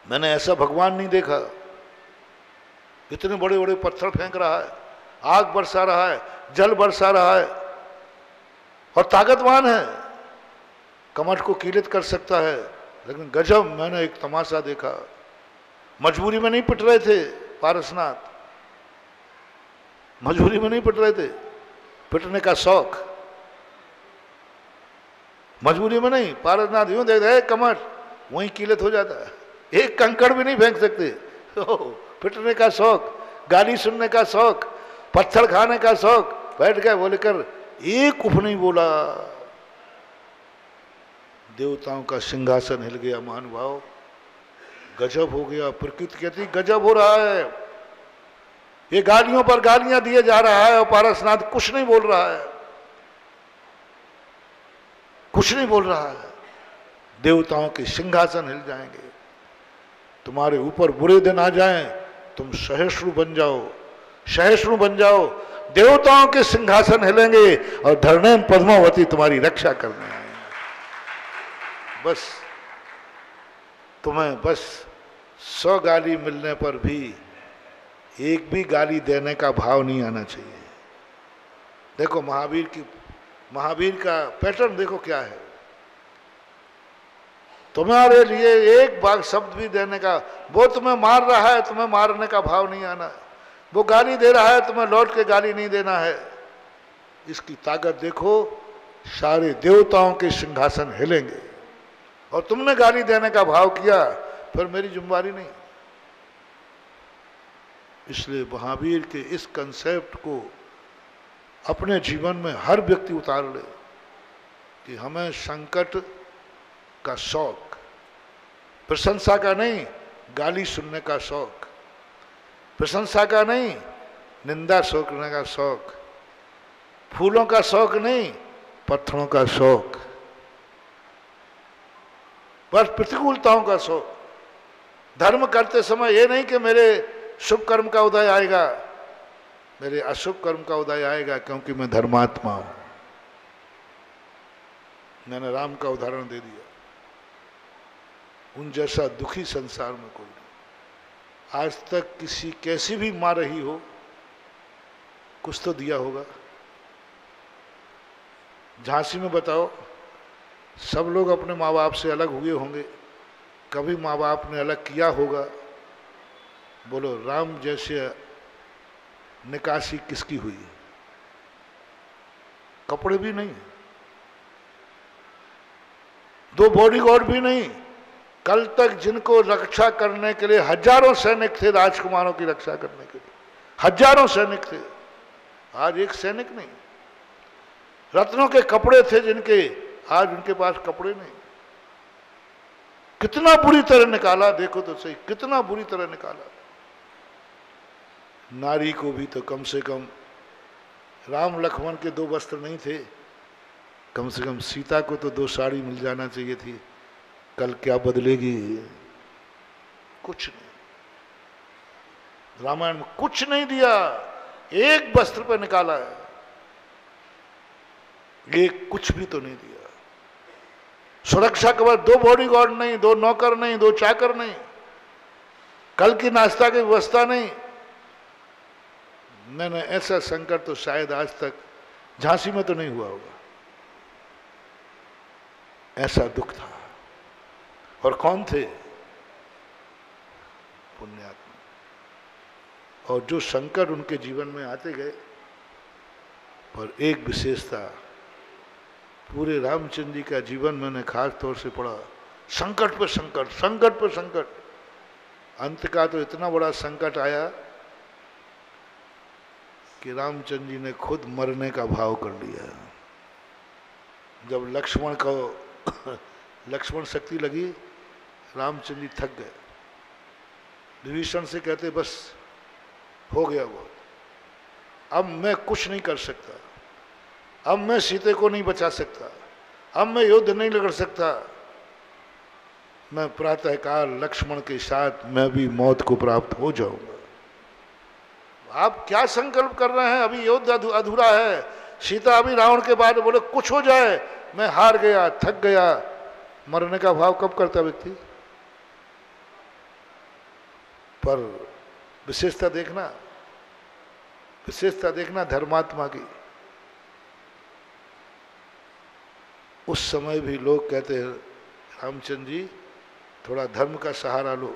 मैंने ऐसा भगवान नहीं देखा, इतने बड़े बड़े पत्थर फेंक रहा है, आग बरसा रहा है, जल बरसा रहा है, और ताकतवान है, कमर को कीलित कर सकता है। लेकिन गजब, मैंने एक तमाशा देखा। मजबूरी में नहीं पिट रहे थे पारसनाथ, मजबूरी में नहीं पिट रहे थे, पिटने का शौक, मजबूरी में नहीं। पारसनाथ यूं देख रहे कमर, वहीं कीलित हो जाता है। एक कंकड़ भी नहीं फेंक सकते। पिटने का शौक, गाली सुनने का शौक, पत्थर खाने का शौक, बैठ गए बोलकर एक उफ नहीं बोला। देवताओं का सिंहासन हिल गया महानुभाव, गजब हो गया। प्रकृति कहती गजब हो रहा है, ये गालियों पर गालियां दिए जा रहा है और पारसनाथ कुछ नहीं बोल रहा है, कुछ नहीं बोल रहा है। देवताओं के सिंहासन हिल जाएंगे, तुम्हारे ऊपर बुरे दिन आ जाएं, तुम सहिष्णु बन जाओ, सहिष्णु बन जाओ। देवताओं के सिंहासन हिलेंगे और धरणेन पद्मावती तुम्हारी रक्षा करने आएंगे। बस तुम्हें बस 100 गाली मिलने पर भी एक भी गाली देने का भाव नहीं आना चाहिए। देखो महावीर का पैटर्न देखो क्या है। तुम्हारे लिए एक बार शब्द भी देने का, वो तुम्हें मार रहा है, तुम्हें मारने का भाव नहीं आना। वो गाली दे रहा है, तुम्हें लौट के गाली नहीं देना है। इसकी ताकत देखो, सारे देवताओं के सिंहासन हिलेंगे। और तुमने गाली देने का भाव किया, फिर मेरी जिम्मेदारी नहीं। इसलिए महावीर के इस कंसेप्ट को अपने जीवन में हर व्यक्ति उतार ले कि हमें संकट का शौक, प्रशंसा का नहीं, गाली सुनने का शौक, प्रशंसा का नहीं, निंदा सोचने का शौक, फूलों का शौक नहीं, पत्थरों का शौक, बस प्रतिकूलताओं का शौक। धर्म करते समय ये नहीं कि मेरे शुभ कर्म का उदय आएगा, मेरे अशुभ कर्म का उदय आएगा, क्योंकि मैं धर्मात्मा हूं। मैंने राम का उदाहरण दे दिया, उन जैसा दुखी संसार में कोई नहीं। आज तक किसी कैसी भी माँ रही हो, कुछ तो दिया होगा। झांसी में बताओ, सब लोग अपने माँ बाप से अलग हुए होंगे, कभी माँ बाप ने अलग किया होगा। बोलो राम जैसे निकासी किसकी हुई? कपड़े भी नहीं, 2 बॉडीगार्ड भी नहीं। कल तक जिनको रक्षा करने के लिए हजारों सैनिक थे, राजकुमारों की रक्षा करने के लिए हजारों सैनिक थे, आज एक सैनिक नहीं। रत्नों के कपड़े थे जिनके, आज उनके पास कपड़े नहीं। कितना बुरी तरह निकाला, देखो तो सही, कितना बुरी तरह निकाला। नारी को भी तो कम से कम, राम लक्ष्मण के 2 वस्त्र नहीं थे, कम से कम सीता को तो 2 साड़ी मिल जाना चाहिए थी। कल क्या बदलेगी? कुछ नहीं। रामायण में कुछ नहीं दिया, एक वस्त्र पर निकाला है, एक कुछ भी तो नहीं दिया। सुरक्षा कवच, 2 बॉडीगार्ड नहीं, 2 नौकर नहीं, 2 चाकर नहीं, कल की नाश्ता की व्यवस्था नहीं। मैंने ऐसा संकट तो शायद आज तक झांसी में तो नहीं हुआ होगा, ऐसा दुख था। और कौन थे? पुण्यात्मा। और जो संकट उनके जीवन में आते गए, पर एक विशेषता पूरे रामचंद्र जी का जीवन मैंने खास तौर से पढ़ा, संकट पर संकट, संकट पर संकट। अंत का तो इतना बड़ा संकट आया कि रामचंद्र जी ने खुद मरने का भाव कर लिया। जब लक्ष्मण को लक्ष्मण शक्ति लगी, रामचंद्र जी थक गए। विभीषण से कहते बस हो गया बहुत, अब मैं कुछ नहीं कर सकता, अब मैं सीते को नहीं बचा सकता, अब मैं युद्ध नहीं लड़ सकता। मैं प्रातःकाल लक्ष्मण के साथ मैं भी मौत को प्राप्त हो जाऊंगा। आप क्या संकल्प कर रहे हैं? अभी युद्ध अधूरा है। सीता अभी रावण के बाद बोले कुछ हो जाए, मैं हार गया, थक गया। मरने का भाव कब करता व्यक्ति? पर विशेषता देखना, विशेषता देखना धर्मात्मा की। उस समय भी लोग कहते हैं रामचंद्र जी थोड़ा धर्म का सहारा लो।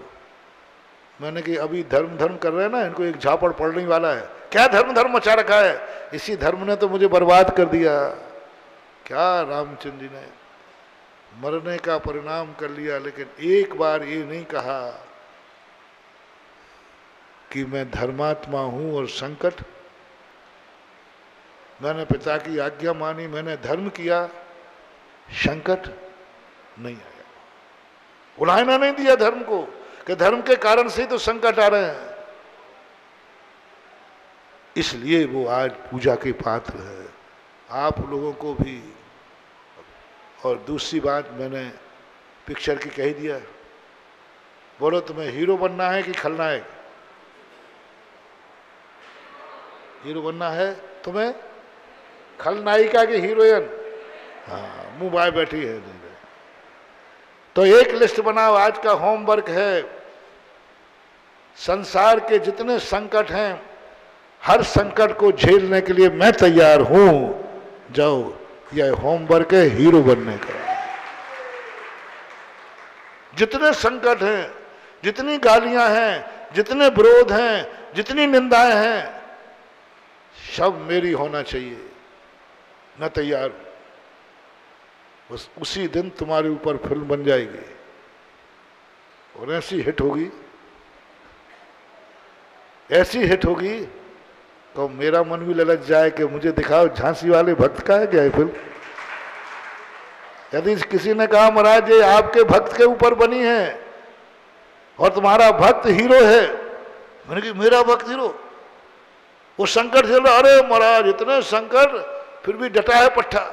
मैंने कि अभी धर्म धर्म कर रहे हैं ना, इनको एक झापड़ पड़ने वाला है। क्या धर्म धर्म मचा रखा है? इसी धर्म ने तो मुझे बर्बाद कर दिया। क्या रामचंद्र जी ने मरने का परिणाम कर लिया, लेकिन एक बार ये नहीं कहा कि मैं धर्मात्मा हूं और संकट, मैंने पिता की आज्ञा मानी, मैंने धर्म किया, संकट नहीं आया। उलाहना नहीं दिया धर्म को कि धर्म के कारण से ही तो संकट आ रहे हैं। इसलिए वो आज पूजा के पात्र है, आप लोगों को भी। और दूसरी बात मैंने पिक्चर की कह दिया, बोलो तुम्हें हीरो बनना है कि खलनायक? हीरो बनना है तुम्हें, खलनायिका की हीरोइन? हाँ, मुंह बाय बैठी है। तो एक लिस्ट बनाओ, आज का होमवर्क है, संसार के जितने संकट हैं, हर संकट को झेलने के लिए मैं तैयार हूं। जाओ, यह होमवर्क है हीरो बनने का। जितने संकट हैं, जितनी गालियां हैं, जितने विरोध हैं, जितनी निंदाएं हैं, सब मेरी होना चाहिए, मैं तैयार हूं। बस उसी दिन तुम्हारे ऊपर फिल्म बन जाएगी और ऐसी हिट होगी, ऐसी हिट होगी तो मेरा मन भी ललच जाए कि मुझे दिखाओ झांसी वाले भक्त का है क्या है फिल्म। यदि किसी ने कहा महाराज ये आपके भक्त के ऊपर बनी है और तुम्हारा भक्त हीरो है, मैंने कहा मेरा भक्त हीरो, वो संकट झेल रहा, अरे महाराज इतने संकट फिर भी डटा है पट्टा,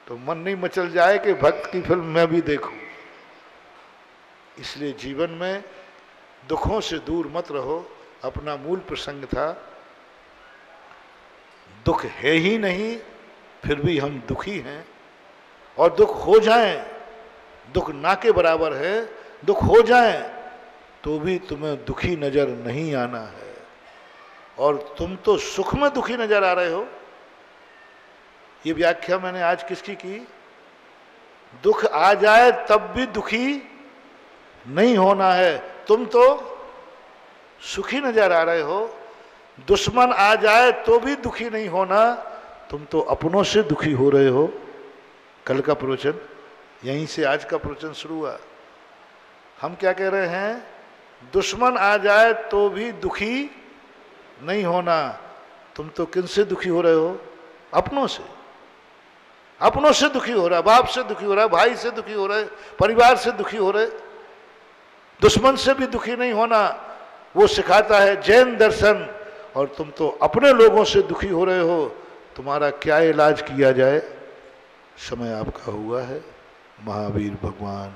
तो मन नहीं मचल जाए कि भक्त की फिल्म मैं भी देखूं। इसलिए जीवन में दुखों से दूर मत रहो। अपना मूल प्रसंग था, दुख है ही नहीं फिर भी हम दुखी हैं, और दुख हो जाए, दुख ना के बराबर है, दुख हो जाए तो भी तुम्हें दुखी नजर नहीं आना है। और तुम तो सुख में दुखी नजर आ रहे हो। ये व्याख्या मैंने आज किसकी की? दुख आ जाए तब भी दुखी नहीं होना है, तुम तो सुखी नजर आ रहे हो। दुश्मन आ जाए तो भी दुखी नहीं होना, तुम तो अपनों से दुखी हो रहे हो। कल का प्रवचन यहीं से आज का प्रवचन शुरू हुआ। हम क्या कह रहे हैं? दुश्मन आ जाए तो भी दुखी नहीं होना, तुम तो किन से दुखी हो रहे हो? अपनों से। अपनों से दुखी हो रहा है, बाप से दुखी हो रहा है, भाई से दुखी हो रहा है, परिवार से दुखी हो रहे। दुश्मन से भी दुखी नहीं होना वो सिखाता है जैन दर्शन, और तुम तो अपने लोगों से दुखी हो रहे हो। तुम्हारा क्या इलाज किया जाए? समय आपका हुआ है। महावीर भगवान